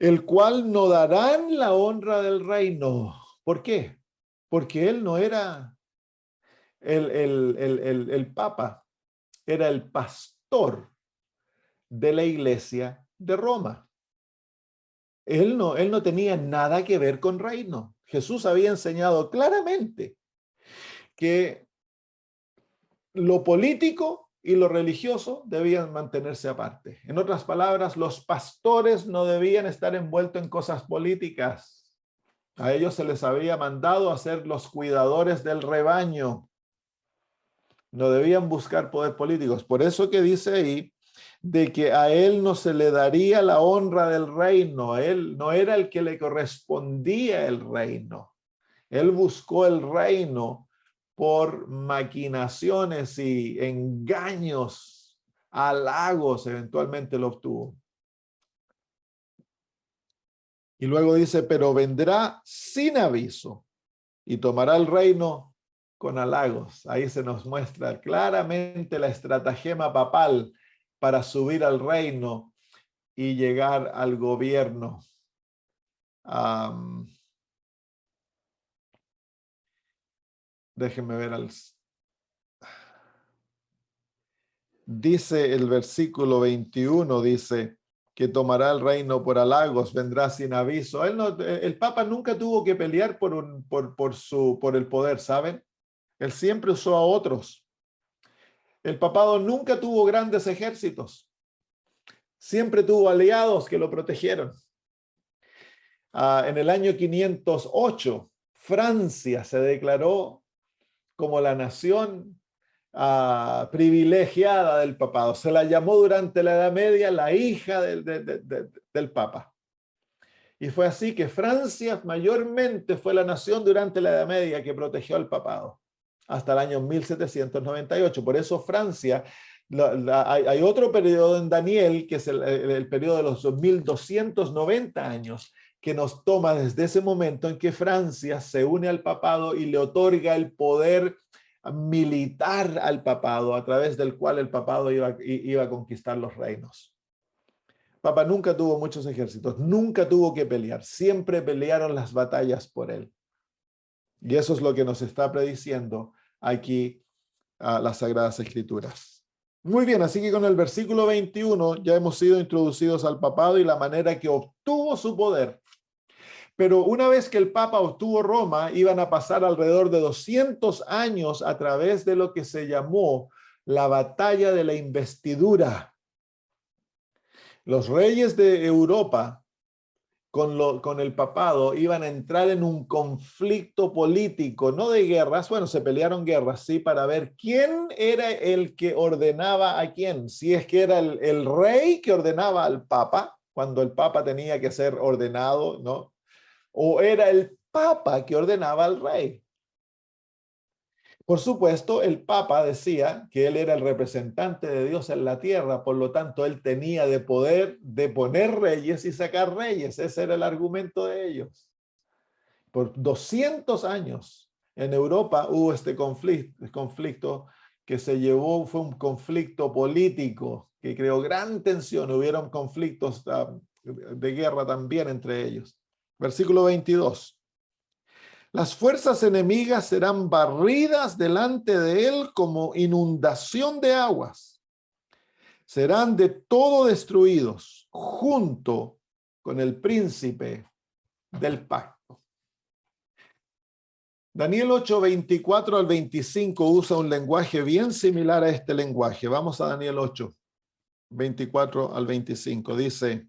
el cual no darán la honra del reino. ¿Por qué? Porque él no era el papa, era el pastor de la iglesia de Roma. Él no tenía nada que ver con reino. Jesús había enseñado claramente que lo político y lo religioso debían mantenerse aparte. En otras palabras, los pastores no debían estar envueltos en cosas políticas. A ellos se les había mandado a ser los cuidadores del rebaño. No debían buscar poder políticos. Por eso que dice ahí de que a él no se le daría la honra del reino. A él no era el que le correspondía el reino. Él buscó el reino por maquinaciones y engaños, halagos, eventualmente lo obtuvo. Y luego dice, pero vendrá sin aviso y tomará el reino con halagos. Ahí se nos muestra claramente la estratagema papal para subir al reino y llegar al gobierno. Déjenme ver dice el versículo 21, dice que tomará el reino por halagos, vendrá sin aviso. El Papa nunca tuvo que pelear por el poder, ¿saben? Él siempre usó a otros. El papado nunca tuvo grandes ejércitos. Siempre tuvo aliados que lo protegieron. En el año 508, Francia se declaró como la nación privilegiada del papado. Se la llamó durante la Edad Media la hija del Papa. Y fue así que Francia mayormente fue la nación durante la Edad Media que protegió al papado, hasta el año 1798. Por eso Francia, hay otro periodo en Daniel, que es el periodo de los 1290 años, que nos toma desde ese momento en que Francia se une al papado y le otorga el poder militar al papado, a través del cual el papado iba a conquistar los reinos. Papa nunca tuvo muchos ejércitos, nunca tuvo que pelear, siempre pelearon las batallas por él. Y eso es lo que nos está prediciendo aquí las Sagradas Escrituras. Muy bien, así que con el versículo 21 ya hemos sido introducidos al papado y la manera que obtuvo su poder. Pero una vez que el Papa obtuvo Roma, iban a pasar alrededor de 200 años a través de lo que se llamó la batalla de la investidura. Los reyes de Europa con el papado iban a entrar en un conflicto político, no de guerras, bueno, se pelearon guerras, sí, para ver quién era el que ordenaba a quién, si es que era el rey que ordenaba al papa, cuando el papa tenía que ser ordenado, ¿no? O era el papa que ordenaba al rey. Por supuesto, el Papa decía que él era el representante de Dios en la tierra, por lo tanto, él tenía de poder de poner reyes y sacar reyes. Ese era el argumento de ellos. Por 200 años en Europa hubo este conflicto que se llevó, fue un conflicto político que creó gran tensión. Hubieron conflictos de guerra también entre ellos. Versículo 22. Las fuerzas enemigas serán barridas delante de él como inundación de aguas. Serán de todo destruidos junto con el príncipe del pacto. Daniel 8, 24 al 25 usa un lenguaje bien similar a este lenguaje. Vamos a Daniel 8, 24 al 25. Dice,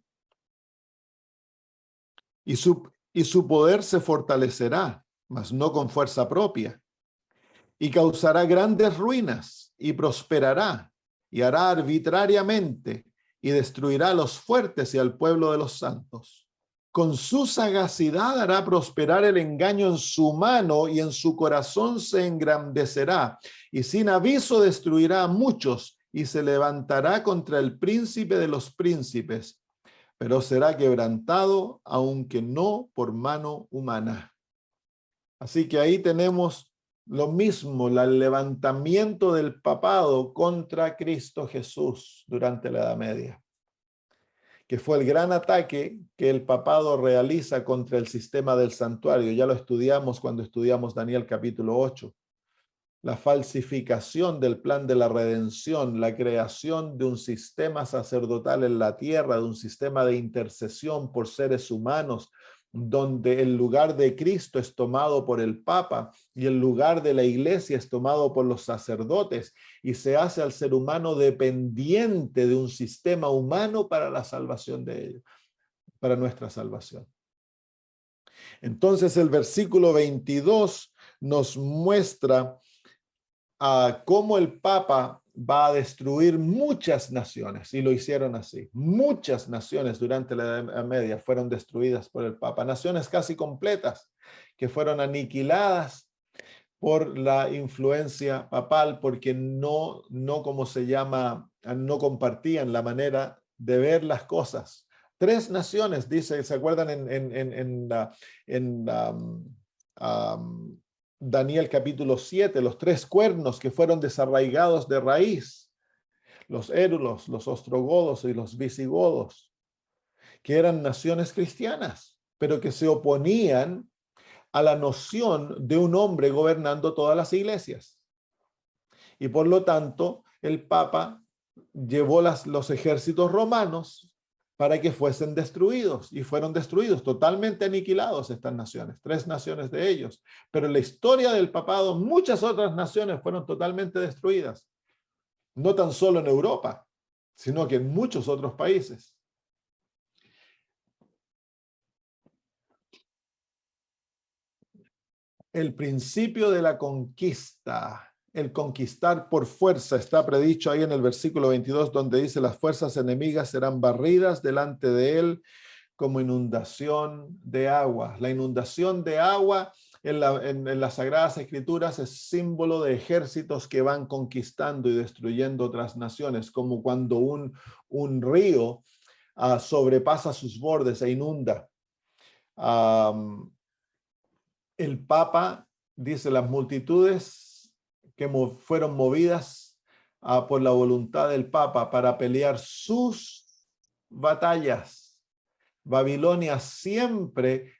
y su poder se fortalecerá, mas no con fuerza propia, y causará grandes ruinas, y prosperará, y hará arbitrariamente, y destruirá a los fuertes y al pueblo de los santos. Con su sagacidad hará prosperar el engaño en su mano, y en su corazón se engrandecerá, y sin aviso destruirá a muchos, y se levantará contra el príncipe de los príncipes, pero será quebrantado, aunque no por mano humana. Así que ahí tenemos lo mismo, el levantamiento del papado contra Cristo Jesús durante la Edad Media, que fue el gran ataque que el papado realiza contra el sistema del santuario. Ya lo estudiamos cuando estudiamos Daniel capítulo 8. La falsificación del plan de la redención, la creación de un sistema sacerdotal en la tierra, de un sistema de intercesión por seres humanos, donde el lugar de Cristo es tomado por el Papa y el lugar de la iglesia es tomado por los sacerdotes, y se hace al ser humano dependiente de un sistema humano para la salvación de ellos, para nuestra salvación. Entonces el versículo 22 nos muestra cómo el Papa va a destruir muchas naciones, y lo hicieron así. Muchas naciones durante la Edad Media fueron destruidas por el Papa, naciones casi completas que fueron aniquiladas por la influencia papal, porque no como se llama, no compartían la manera de ver las cosas. 3 naciones, dice, ¿se acuerdan en Daniel capítulo 7, los 3 cuernos que fueron desarraigados de raíz? Los érulos, los ostrogodos y los visigodos, que eran naciones cristianas, pero que se oponían a la noción de un hombre gobernando todas las iglesias. Y por lo tanto, el Papa llevó los ejércitos romanos para que fuesen destruidos, y fueron destruidos, totalmente aniquilados estas naciones, 3 naciones de ellos. Pero en la historia del papado, muchas otras naciones fueron totalmente destruidas, no tan solo en Europa, sino que en muchos otros países. El principio de la conquista, el conquistar por fuerza, está predicho ahí en el versículo 22, donde dice: las fuerzas enemigas serán barridas delante de él como inundación de agua. La inundación de agua en las Sagradas Escrituras es símbolo de ejércitos que van conquistando y destruyendo otras naciones, como cuando un río sobrepasa sus bordes e inunda. El Papa dice: las multitudes que fueron movidas por la voluntad del Papa para pelear sus batallas. Babilonia siempre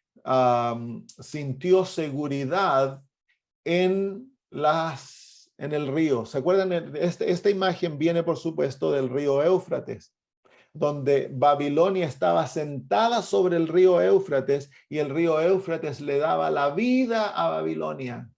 sintió seguridad en el río. ¿Se acuerdan? Esta imagen viene, por supuesto, del río Éufrates, donde Babilonia estaba sentada sobre el río Éufrates, y el río Éufrates le daba la vida a Babilonia.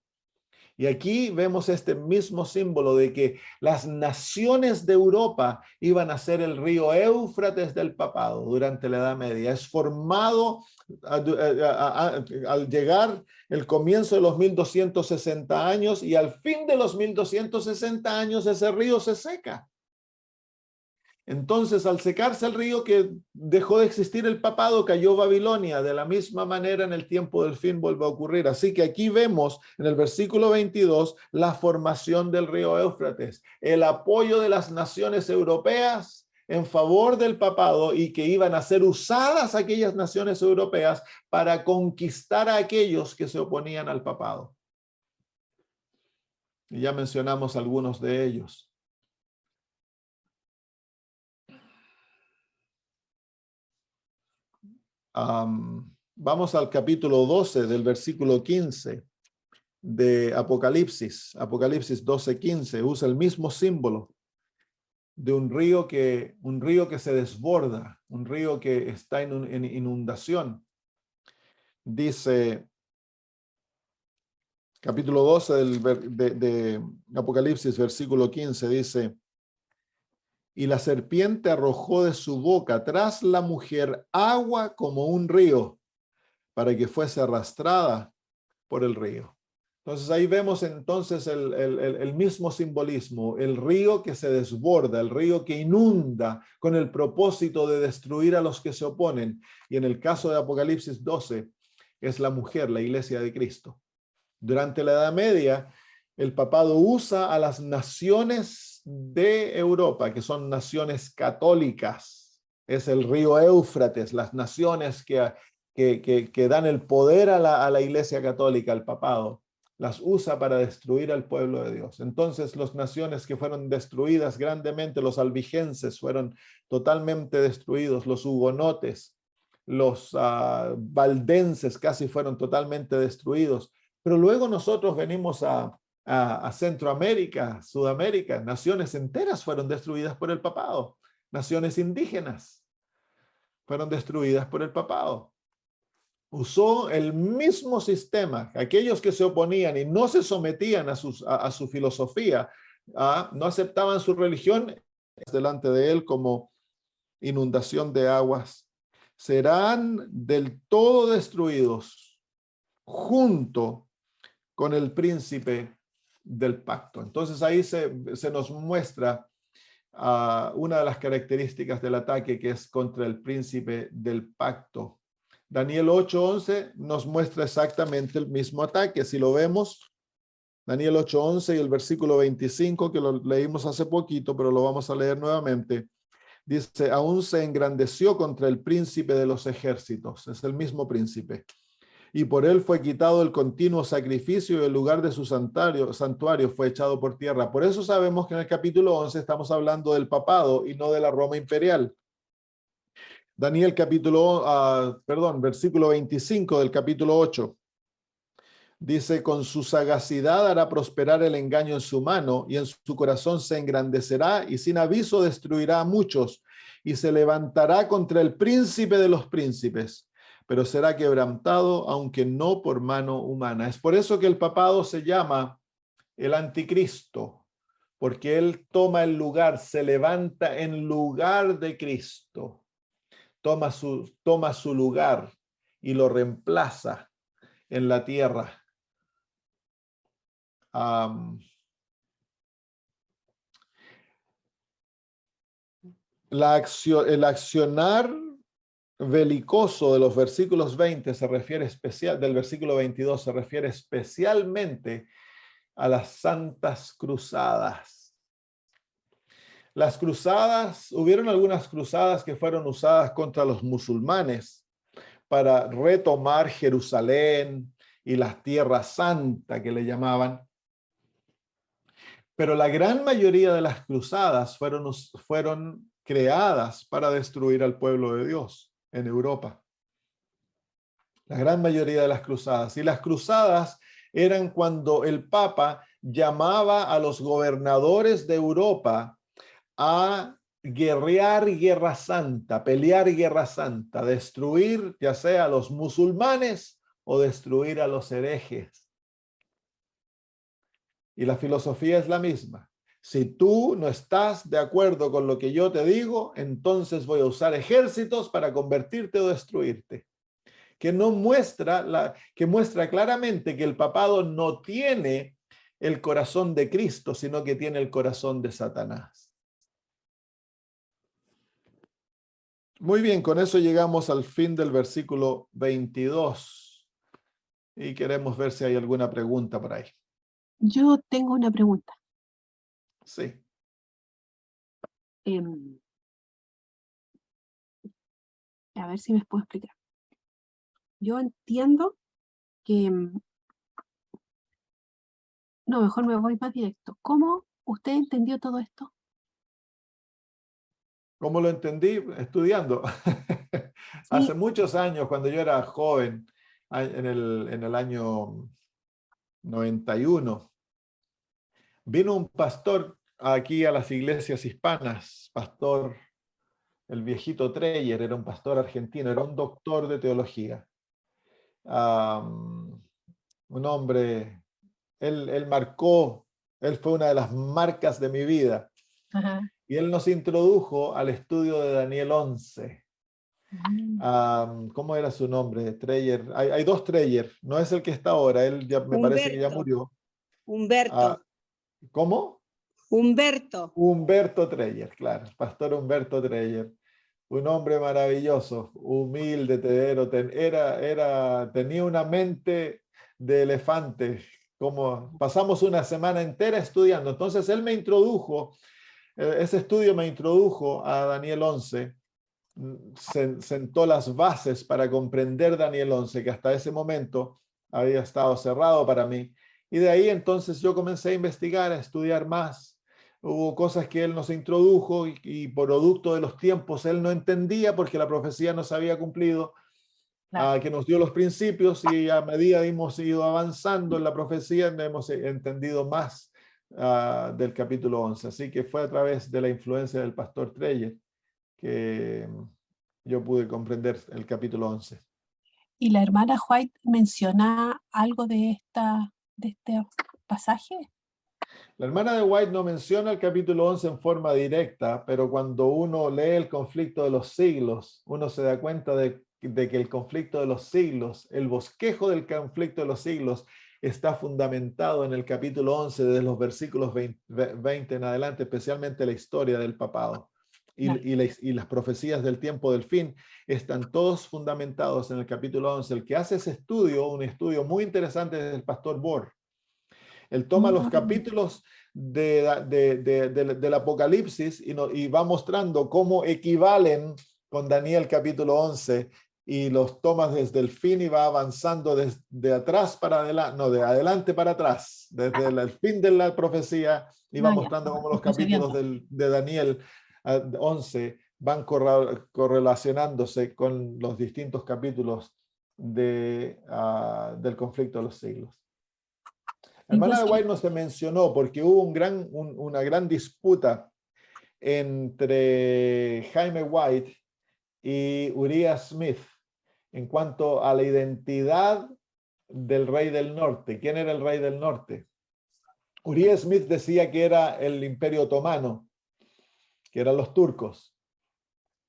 Y aquí vemos este mismo símbolo de que las naciones de Europa iban a ser el río Éufrates del papado durante la Edad Media. Es formado al llegar el comienzo de los 1260 años, y al fin de los 1260 años ese río se seca. Entonces, al secarse el río, que dejó de existir el papado, cayó Babilonia. De la misma manera, en el tiempo del fin vuelve a ocurrir. Así que aquí vemos en el versículo 22 la formación del río Éufrates, el apoyo de las naciones europeas en favor del papado, y que iban a ser usadas aquellas naciones europeas para conquistar a aquellos que se oponían al papado. Y ya mencionamos algunos de ellos. Vamos al capítulo 12 del versículo 15 de Apocalipsis. Apocalipsis 12:15 usa el mismo símbolo de un río que se desborda, un río que está en inundación. Dice, capítulo 12 de Apocalipsis, versículo 15, dice: y la serpiente arrojó de su boca tras la mujer agua como un río, para que fuese arrastrada por el río. Entonces ahí vemos entonces el mismo simbolismo, el río que se desborda, el río que inunda con el propósito de destruir a los que se oponen. Y en el caso de Apocalipsis 12 es la mujer, la iglesia de Cristo. Durante la Edad Media, el papado usa a las naciones de Europa, que son naciones católicas. Es el río Éufrates, las naciones que dan el poder a la iglesia católica, al papado, las usa para destruir al pueblo de Dios. Entonces, las naciones que fueron destruidas grandemente, los albigenses fueron totalmente destruidos, los hugonotes, los valdenses casi fueron totalmente destruidos. Pero luego nosotros venimos a Centroamérica, Sudamérica, naciones enteras fueron destruidas por el papado, naciones indígenas fueron destruidas por el papado. Usó el mismo sistema. Aquellos que se oponían y no se sometían a su filosofía, no aceptaban su religión, delante de él como inundación de aguas, serán del todo destruidos junto con el príncipe del pacto. Entonces ahí se nos muestra una de las características del ataque, que es contra el príncipe del pacto. Daniel 8:11 nos muestra exactamente el mismo ataque. Si lo vemos, Daniel 8:11 y el versículo 25, que lo leímos hace poquito, pero lo vamos a leer nuevamente. Dice, aún se engrandeció contra el príncipe de los ejércitos. Es el mismo príncipe. Y por él fue quitado el continuo sacrificio y el lugar de su santuario fue echado por tierra. Por eso sabemos que en el capítulo 11 estamos hablando del papado y no de la Roma imperial. Daniel versículo 25 del capítulo 8. Dice, con su sagacidad hará prosperar el engaño en su mano y en su corazón se engrandecerá y sin aviso destruirá a muchos y se levantará contra el príncipe de los príncipes, pero será quebrantado aunque no por mano humana. Es por eso que el papado se llama el anticristo, porque él toma el lugar, se levanta en lugar de Cristo. Toma su lugar y lo reemplaza en la tierra. El accionar belicoso de los versículos 20 del versículo 22 se refiere especialmente a las santas cruzadas. Las cruzadas, hubieron algunas cruzadas que fueron usadas contra los musulmanes para retomar Jerusalén y la Tierra Santa que le llamaban. Pero la gran mayoría de las cruzadas fueron creadas para destruir al pueblo de Dios en Europa. La gran mayoría de las cruzadas. Y las cruzadas eran cuando el Papa llamaba a los gobernadores de Europa a guerrear guerra santa, pelear guerra santa, destruir ya sea a los musulmanes o destruir a los herejes. Y la filosofía es la misma. Si tú no estás de acuerdo con lo que yo te digo, entonces voy a usar ejércitos para convertirte o destruirte. Que muestra claramente que el papado no tiene el corazón de Cristo, sino que tiene el corazón de Satanás. Muy bien, con eso llegamos al fin del versículo 22 y queremos ver si hay alguna pregunta por ahí. Yo tengo una pregunta. Sí. A ver si me puedo explicar. Yo entiendo que... No, mejor me voy más directo. ¿Cómo usted entendió todo esto? ¿Cómo lo entendí? Estudiando. Sí. Hace muchos años, cuando yo era joven, en el año 91, vino un pastor aquí a las iglesias hispanas, el viejito Treyer, era un pastor argentino, era un doctor de teología. Un hombre, él fue una de las marcas de mi vida. Ajá. Y él nos introdujo al estudio de Daniel 11. ¿Cómo era su nombre? Treyer. Hay dos Treyer, no es el que está ahora, él ya me parece que ya murió. Humberto. ¿Cómo? Humberto Treyer, claro, pastor Humberto Treyer. Un hombre maravilloso, humilde, tenía una mente de elefante. Como pasamos una semana entera estudiando. Entonces él me introdujo, ese estudio me introdujo a Daniel 11, sentó las bases para comprender Daniel 11, que hasta ese momento había estado cerrado para mí. Y de ahí entonces yo comencé a investigar, a estudiar más. Hubo cosas que él nos introdujo y producto de los tiempos él no entendía porque la profecía no se había cumplido, Claro. que nos dio los principios y a medida que hemos ido avanzando en la profecía hemos entendido más del capítulo 11. Así que fue a través de la influencia del pastor Treyer que yo pude comprender el capítulo 11. ¿Y la hermana White menciona algo de este pasaje? La hermana de White no menciona el capítulo 11 en forma directa, pero cuando uno lee el conflicto de los siglos, uno se da cuenta de que el conflicto de los siglos, el bosquejo del conflicto de los siglos, está fundamentado en el capítulo 11, desde los versículos 20 en adelante, especialmente la historia del papado. Claro. Y las profecías del tiempo del fin están todos fundamentados en el capítulo 11. El que hace ese estudio, un estudio muy interesante, es el pastor Bohr. Él toma los capítulos del Apocalipsis y va mostrando cómo equivalen con Daniel capítulo 11 y los tomas desde el fin y va avanzando de atrás para adelante, no, de adelante para atrás, desde el fin de la profecía y va mostrando cómo los capítulos de Daniel 11 van correlacionándose con los distintos capítulos del conflicto de los siglos. La hermana de White no se mencionó porque hubo una gran disputa entre Jaime White y Uriah Smith en cuanto a la identidad del rey del norte. ¿Quién era el rey del norte? Uriah Smith decía que era el Imperio Otomano, que eran los turcos.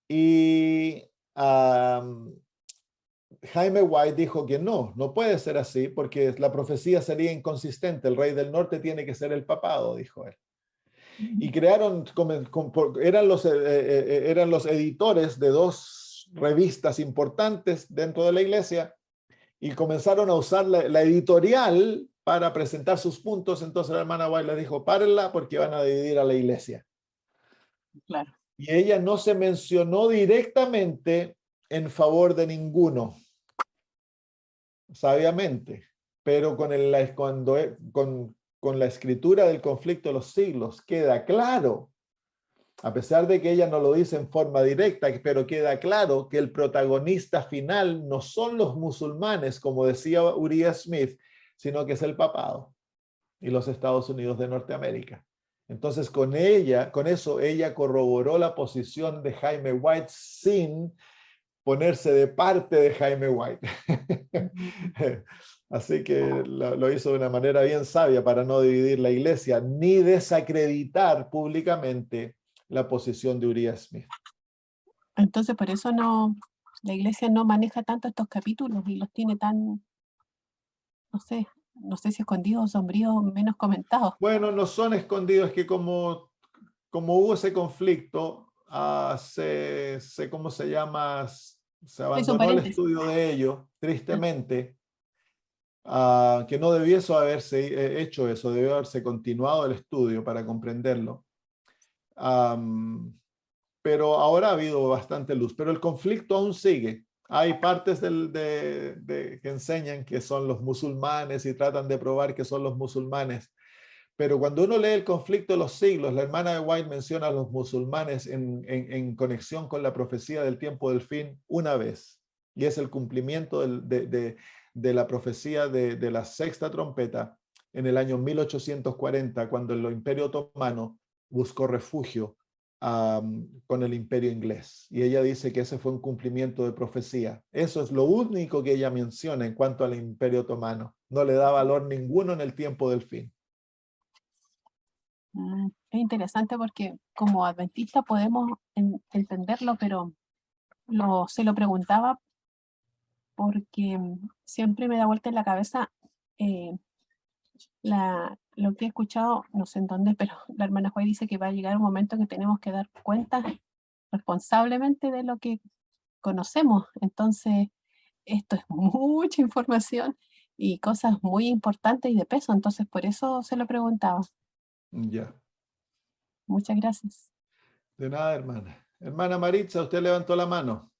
Y Jaime White dijo que no puede ser así porque la profecía sería inconsistente. El rey del norte tiene que ser el papado, dijo él. Y crearon, eran los editores de dos revistas importantes dentro de la iglesia y comenzaron a usar la editorial para presentar sus puntos. Entonces la hermana White le dijo, párenla porque van a dividir a la iglesia. Claro. Y ella no se mencionó directamente en favor de ninguno, sabiamente, pero con la escritura del conflicto de los siglos queda claro, a pesar de que ella no lo dice en forma directa, pero queda claro que el protagonista final no son los musulmanes, como decía Uriah Smith, sino que es el papado y los Estados Unidos de Norteamérica. Entonces, con eso ella corroboró la posición de Jaime White sin ponerse de parte de Jaime White. Así que lo hizo de una manera bien sabia para no dividir la iglesia ni desacreditar públicamente la posición de Uriah Smith. Entonces, por eso la iglesia no maneja tanto estos capítulos y los tiene tan, no sé si escondidos o sombríos, menos comentados. Bueno, no son escondidos, es que como hubo ese conflicto, ¿cómo se llama? Se abandonó el estudio de ello, tristemente, que no debiese haberse hecho eso, debió haberse continuado el estudio para comprenderlo. Pero ahora ha habido bastante luz, pero el conflicto aún sigue. Hay partes que enseñan que son los musulmanes y tratan de probar que son los musulmanes. Pero cuando uno lee el conflicto de los siglos, la hermana de White menciona a los musulmanes en conexión con la profecía del tiempo del fin una vez. Y es el cumplimiento de la profecía de la sexta trompeta en el año 1840, cuando el Imperio Otomano buscó refugio con el Imperio Inglés. Y ella dice que ese fue un cumplimiento de profecía. Eso es lo único que ella menciona en cuanto al Imperio Otomano. No le da valor ninguno en el tiempo del fin. Es interesante porque como adventista podemos entenderlo, pero se lo preguntaba porque siempre me da vuelta en la cabeza lo que he escuchado, no sé en dónde, pero la hermana Juárez dice que va a llegar un momento en que tenemos que dar cuenta responsablemente de lo que conocemos. Entonces, esto es mucha información y cosas muy importantes y de peso, entonces por eso se lo preguntaba. Ya. Muchas gracias. De nada, hermana. Hermana Maritza, usted levantó la mano.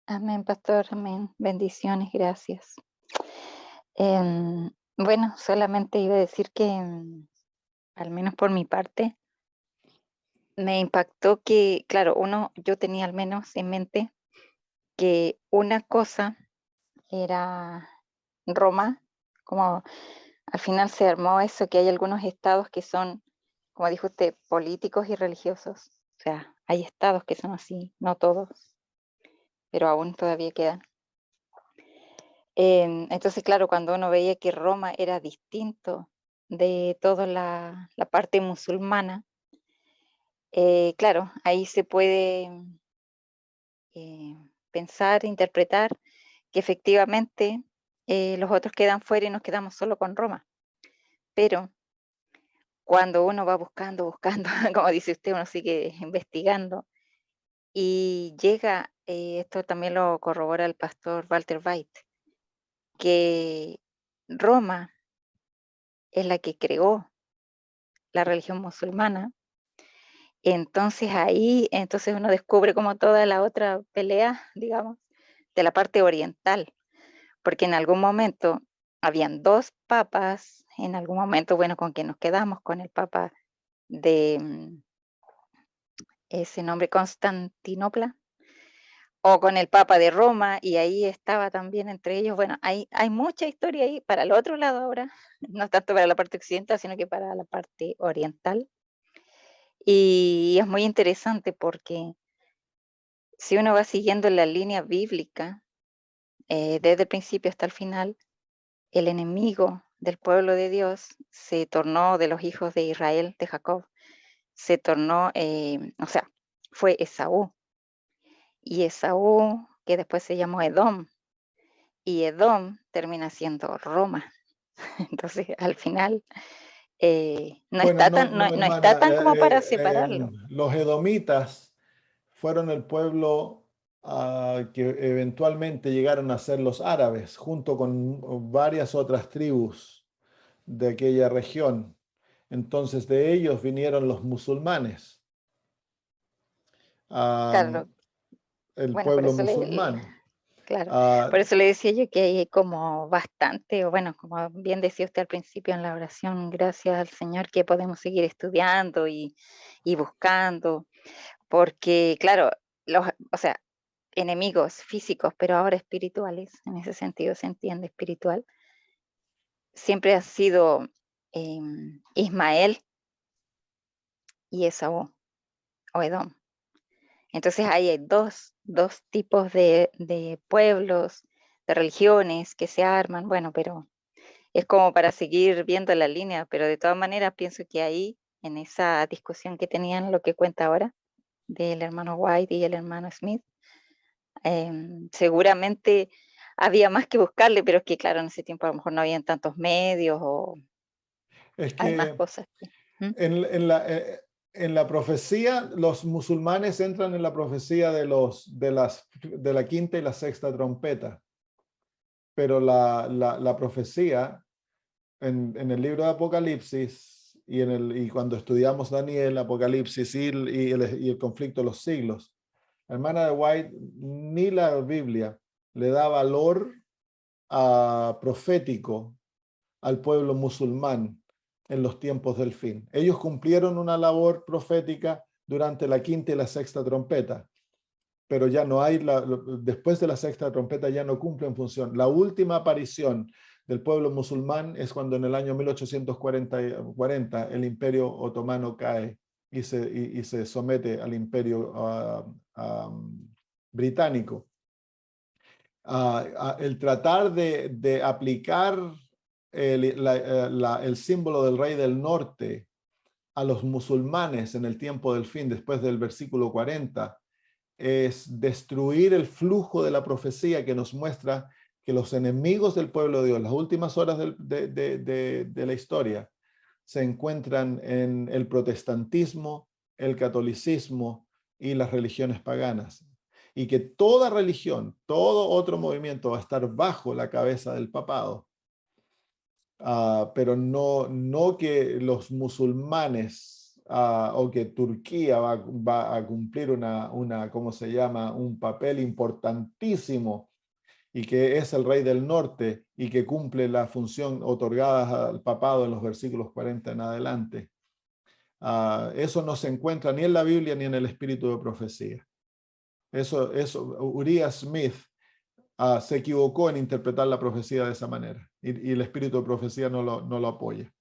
Amén, pastor, amén. Bendiciones, gracias. Bueno, solamente iba a decir que, al menos por mi parte, me impactó que, claro, yo tenía al menos en mente que una cosa era Roma, como al final se armó eso, que hay algunos estados que son, como dijo usted, políticos y religiosos. O sea, hay estados que son así, no todos, pero aún todavía quedan. Entonces, claro, cuando uno veía que Roma era distinto de toda la parte musulmana, claro, ahí se puede eh, pensar, interpretar que efectivamente los otros quedan fuera y nos quedamos solo con Roma. Pero cuando uno va buscando, buscando, como dice usted, uno sigue investigando y llega, esto también lo corrobora el pastor Walter White, que Roma es la que creó la religión musulmana. Entonces ahí, entonces uno descubre como toda la otra pelea, digamos, de la parte oriental, porque en algún momento habían dos papas, en algún momento, bueno, con quien nos quedamos, con el papa de ese nombre, Constantinopla, o con el papa de Roma, y ahí estaba también entre ellos, bueno, hay mucha historia ahí para el otro lado ahora, no tanto para la parte occidental, sino que para la parte oriental. Y es muy interesante porque si uno va siguiendo la línea bíblica, desde el principio hasta el final, el enemigo del pueblo de Dios se tornó de los hijos de Israel, de Jacob, se tornó, o sea, fue Esaú. Y Esaú, que después se llamó Edom, y Edom termina siendo Roma. Entonces, al final, no Bueno, está no, tan, no, no, no está hermana. tan como para separarlo. Los edomitas fueron el pueblo que eventualmente llegaron a ser los árabes, junto con varias otras tribus de aquella región. Entonces de ellos vinieron los musulmanes, Claro, el bueno, por pueblo eso musulmán. claro, por Ah, eso le decía yo que hay como bastante, o bueno, como bien decía usted al principio en la oración, gracias al Señor que podemos seguir estudiando y buscando, porque claro, o sea, enemigos físicos, pero ahora espirituales, en ese sentido se entiende espiritual, siempre ha sido Ismael y Esaú, o Edom. Entonces ahí hay dos tipos de pueblos, de religiones que se arman, bueno, pero es como para seguir viendo la línea, pero de todas maneras pienso que ahí, en esa discusión que tenían, lo que cuenta ahora, del hermano White y el hermano Smith, seguramente había más que buscarle, pero es que claro, en ese tiempo a lo mejor no habían tantos medios o es hay más que cosas. ¿Mm? en la profecía, los musulmanes entran en la profecía de la quinta y la sexta trompeta, pero la profecía en el libro de Apocalipsis y cuando estudiamos Daniel, Apocalipsis y el conflicto de los siglos, la hermana de White, ni la Biblia le da valor profético al pueblo musulmán en los tiempos del fin. Ellos cumplieron una labor profética durante la quinta y la sexta trompeta, pero ya no hay, después de la sexta trompeta ya no cumplen función. La última aparición del pueblo musulmán es cuando en el año 1840 el imperio otomano cae y se somete al imperio británico. El tratar de aplicar el símbolo del rey del norte a los musulmanes en el tiempo del fin, después del versículo 40, es destruir el flujo de la profecía que nos muestra que los enemigos del pueblo de Dios, las últimas horas de la historia, se encuentran en el protestantismo, el catolicismo y las religiones paganas. Y que toda religión, todo otro movimiento va a estar bajo la cabeza del papado. Pero no que los musulmanes o que Turquía va a cumplir ¿cómo se llama? Un papel importantísimo y que es el rey del norte y que cumple la función otorgada al papado en los versículos 40 en adelante. Eso no se encuentra ni en la Biblia ni en el espíritu de profecía. Uriah Smith se equivocó en interpretar la profecía de esa manera y el espíritu de profecía no lo apoya.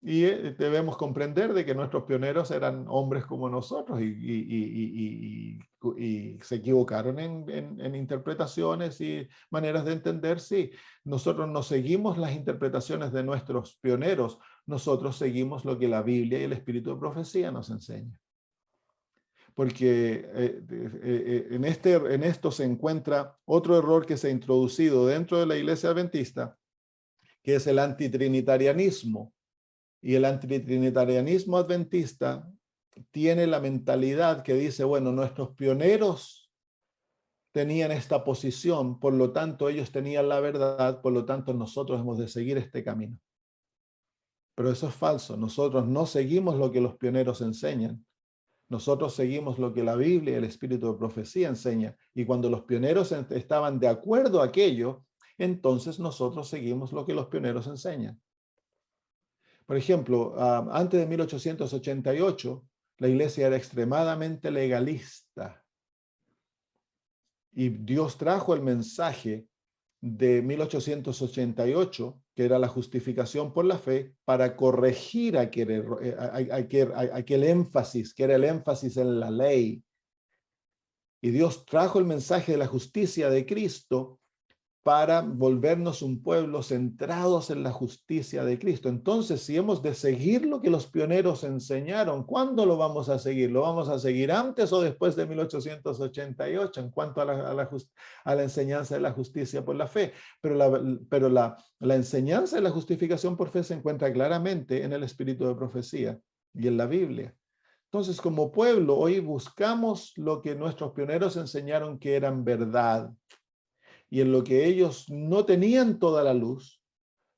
Y debemos comprender de que nuestros pioneros eran hombres como nosotros y se equivocaron en interpretaciones y maneras de entender. Sí, nosotros no seguimos las interpretaciones de nuestros pioneros, nosotros seguimos lo que la Biblia y el espíritu de profecía nos enseñan. Porque en esto se encuentra otro error que se ha introducido dentro de la Iglesia Adventista, que es el antitrinitarianismo. Y el antitrinitarianismo adventista tiene la mentalidad que dice, bueno, nuestros pioneros tenían esta posición, por lo tanto ellos tenían la verdad, por lo tanto nosotros hemos de seguir este camino. Pero eso es falso, nosotros no seguimos lo que los pioneros enseñan. Nosotros seguimos lo que la Biblia y el espíritu de profecía enseña. Y cuando los pioneros estaban de acuerdo a aquello, entonces nosotros seguimos lo que los pioneros enseñan. Por ejemplo, antes de 1888, la iglesia era extremadamente legalista. Y Dios trajo el mensaje de 1888, que era la justificación por la fe, para corregir aquel énfasis, que era el énfasis en la ley. Y Dios trajo el mensaje de la justicia de Cristo para volvernos un pueblo centrados en la justicia de Cristo. Entonces, si hemos de seguir lo que los pioneros enseñaron, ¿cuándo lo vamos a seguir? ¿Lo vamos a seguir antes o después de 1888 en cuanto a la enseñanza de la justicia por la fe? Pero la enseñanza de la justificación por fe se encuentra claramente en el espíritu de profecía y en la Biblia. Entonces, como pueblo, hoy buscamos lo que nuestros pioneros enseñaron que eran verdad. Y en lo que ellos no tenían toda la luz,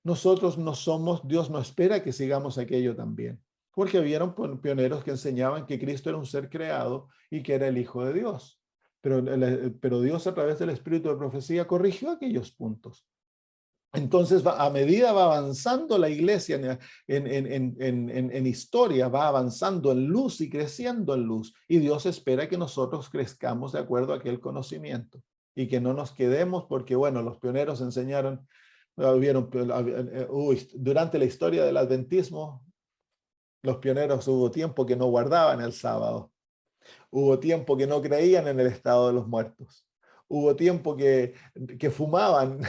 nosotros no somos, Dios no espera que sigamos aquello también. Porque hubieron pioneros que enseñaban que Cristo era un ser creado y que era el Hijo de Dios. Pero Dios a través del espíritu de profecía corrigió aquellos puntos. Entonces, a medida va avanzando la iglesia en historia, va avanzando en luz y creciendo en luz. Y Dios espera que nosotros crezcamos de acuerdo a aquel conocimiento. Y que no nos quedemos porque, bueno, los pioneros enseñaron, durante la historia del adventismo, los pioneros hubo tiempo que no guardaban el sábado. Hubo tiempo que no creían en el estado de los muertos. Hubo tiempo que fumaban,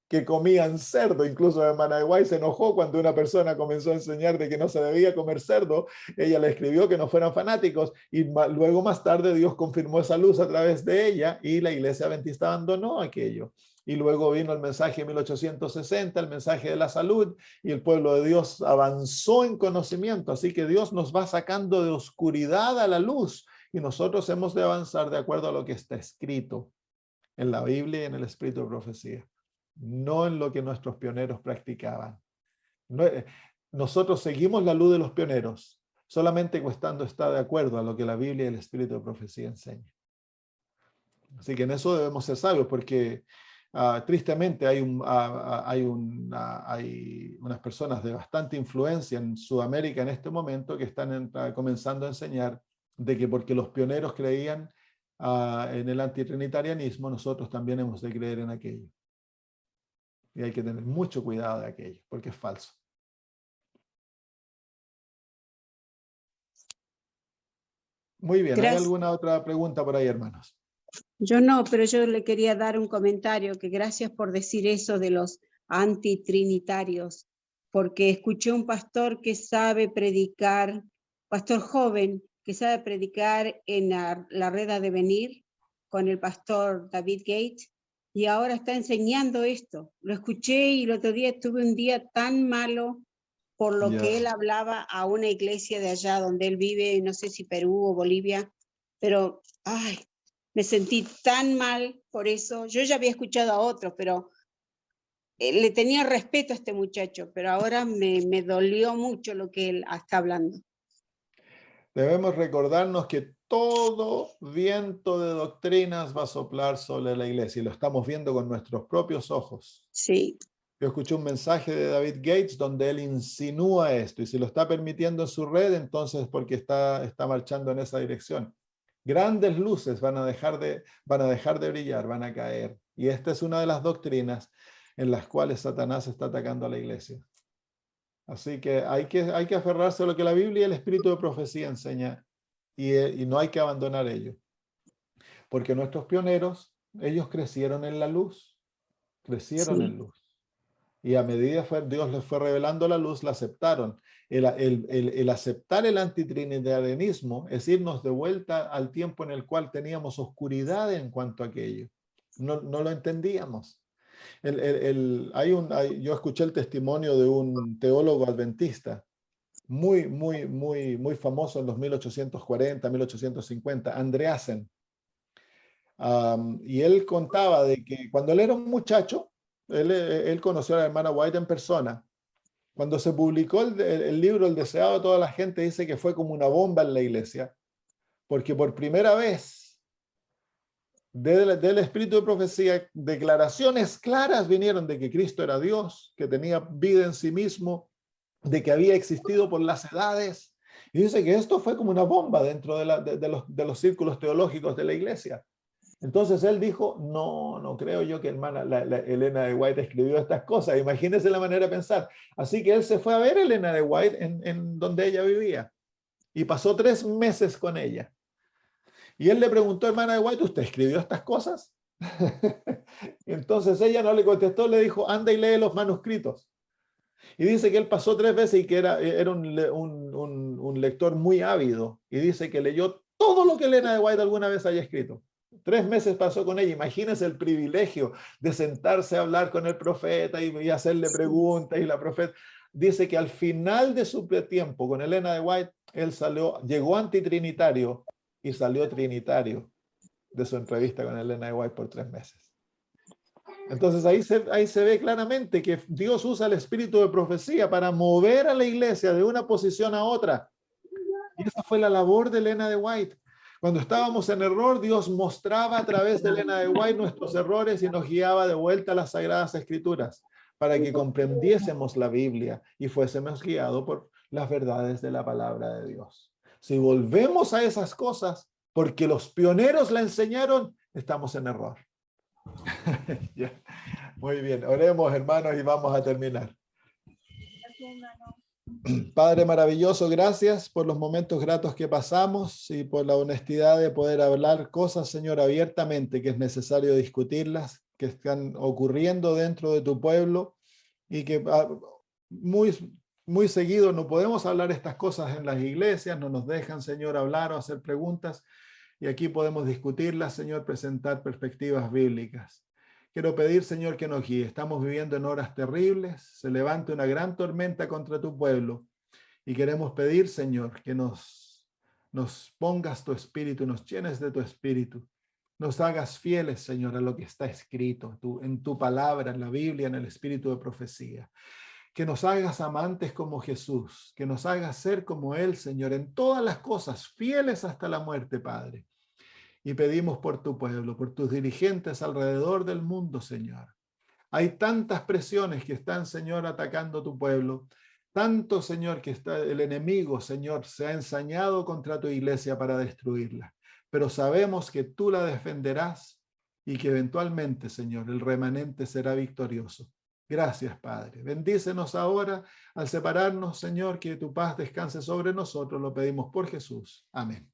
que comían cerdo. Incluso la hermana de White se enojó cuando una persona comenzó a enseñar de que no se debía comer cerdo. Ella le escribió que no fueran fanáticos y luego más tarde Dios confirmó esa luz a través de ella y la iglesia adventista abandonó aquello. Y luego vino el mensaje de 1860, el mensaje de la salud, y el pueblo de Dios avanzó en conocimiento. Así que Dios nos va sacando de oscuridad a la luz y nosotros hemos de avanzar de acuerdo a lo que está escrito en la Biblia y en el espíritu de profecía, no en lo que nuestros pioneros practicaban. Nosotros seguimos la luz de los pioneros, solamente cuando está de acuerdo a lo que la Biblia y el espíritu de profecía enseñan. Así que en eso debemos ser sabios, porque tristemente hay unas personas de bastante influencia en Sudamérica en este momento que están comenzando a enseñar de que porque los pioneros creían en el antitrinitarianismo, nosotros también hemos de creer en aquello. Y hay que tener mucho cuidado de aquello, porque es falso. Muy bien, Gracias. ¿hay alguna otra pregunta por ahí, hermanos? Yo no, pero yo le quería dar un comentario, que gracias por decir eso de los antitrinitarios, porque escuché un pastor que sabe predicar, pastor joven, que sabe predicar en la Red de Venir con el pastor David Gates, y ahora está enseñando esto. Lo escuché y el otro día tuve un día tan malo por lo que él hablaba a una iglesia de allá donde él vive, no sé si Perú o Bolivia, pero ay, me sentí tan mal por eso. Yo ya había escuchado a otros, pero le tenía respeto a este muchacho, pero ahora me dolió mucho lo que él está hablando. Debemos recordarnos que todo viento de doctrinas va a soplar sobre la iglesia, y lo estamos viendo con nuestros propios ojos. Sí, Yo escuché un mensaje de David Gates donde él insinúa esto, y si lo está permitiendo en su red, entonces es porque está marchando en esa dirección. Grandes luces van a dejar de brillar, van a caer. Y esta es una de las doctrinas en las cuales Satanás está atacando a la iglesia. Así que hay que aferrarse a lo que la Biblia y el espíritu de profecía enseña, y no hay que abandonar ello. Porque nuestros pioneros, ellos crecieron en la luz, crecieron sí, en luz. Y a medida Dios les fue revelando la luz, la aceptaron. El aceptar el antitrinitarianismo es irnos de vuelta al tiempo en el cual teníamos oscuridad en cuanto a aquello. No lo entendíamos. Yo escuché el testimonio de un teólogo adventista muy famoso en los 1840, 1850, Andreasen. Y él contaba de que cuando él era un muchacho, él conoció a la hermana White en persona. Cuando se publicó el libro El deseado de toda la gente, dice que fue como una bomba en la iglesia, porque por primera vez del espíritu de profecía, declaraciones claras vinieron de que Cristo era Dios, que tenía vida en sí mismo, de que había existido por las edades. Y dice que esto fue como una bomba dentro de los círculos teológicos de la iglesia. Entonces él dijo, no creo yo que hermana Elena de White escribió estas cosas. Imagínense la manera de pensar. Así que él se fue a ver a Elena de White en donde ella vivía, y pasó 3 meses con ella. Y él le preguntó, hermana de White, ¿usted escribió estas cosas? Entonces ella no le contestó, le dijo, anda y lee los manuscritos. Y dice que él pasó 3 veces y que era un lector muy ávido. Y dice que leyó todo lo que Elena de White alguna vez haya escrito. 3 meses pasó con ella. Imagínense el privilegio de sentarse a hablar con el profeta y hacerle preguntas. Y la profeta dice que al final de su tiempo con Elena de White, él llegó antitrinitario y salió trinitario de su entrevista con Elena de White por 3 meses. Entonces ahí se ve claramente que Dios usa el espíritu de profecía para mover a la iglesia de una posición a otra. Y esa fue la labor de Elena de White. Cuando estábamos en error, Dios mostraba a través de Elena de White nuestros errores y nos guiaba de vuelta a las Sagradas Escrituras para que comprendiésemos la Biblia y fuésemos guiados por las verdades de la palabra de Dios. Si volvemos a esas cosas, porque los pioneros la enseñaron, estamos en error. Ya. Muy bien, oremos, hermanos, y vamos a terminar. Padre maravilloso, gracias por los momentos gratos que pasamos y por la honestidad de poder hablar cosas, Señor, abiertamente, que es necesario discutirlas, que están ocurriendo dentro de tu pueblo, y que muy seguido no podemos hablar estas cosas en las iglesias, no nos dejan, Señor, hablar o hacer preguntas, y aquí podemos discutirlas, Señor, presentar perspectivas bíblicas. Quiero pedir, Señor, que nos guíe. Estamos viviendo en horas terribles, se levanta una gran tormenta contra tu pueblo, y queremos pedir, Señor, que nos pongas tu espíritu, nos llenes de tu espíritu, nos hagas fieles, Señor, a lo que está escrito en tu palabra, en la Biblia, en el espíritu de profecía. Que nos hagas amantes como Jesús, que nos hagas ser como Él, Señor, en todas las cosas, fieles hasta la muerte, Padre. Y pedimos por tu pueblo, por tus dirigentes alrededor del mundo, Señor. Hay tantas presiones que están, Señor, atacando tu pueblo. Tanto, Señor, que el enemigo, Señor, se ha ensañado contra tu iglesia para destruirla. Pero sabemos que tú la defenderás y que eventualmente, Señor, el remanente será victorioso. Gracias, Padre. Bendícenos ahora al separarnos, Señor, que tu paz descanse sobre nosotros. Lo pedimos por Jesús. Amén.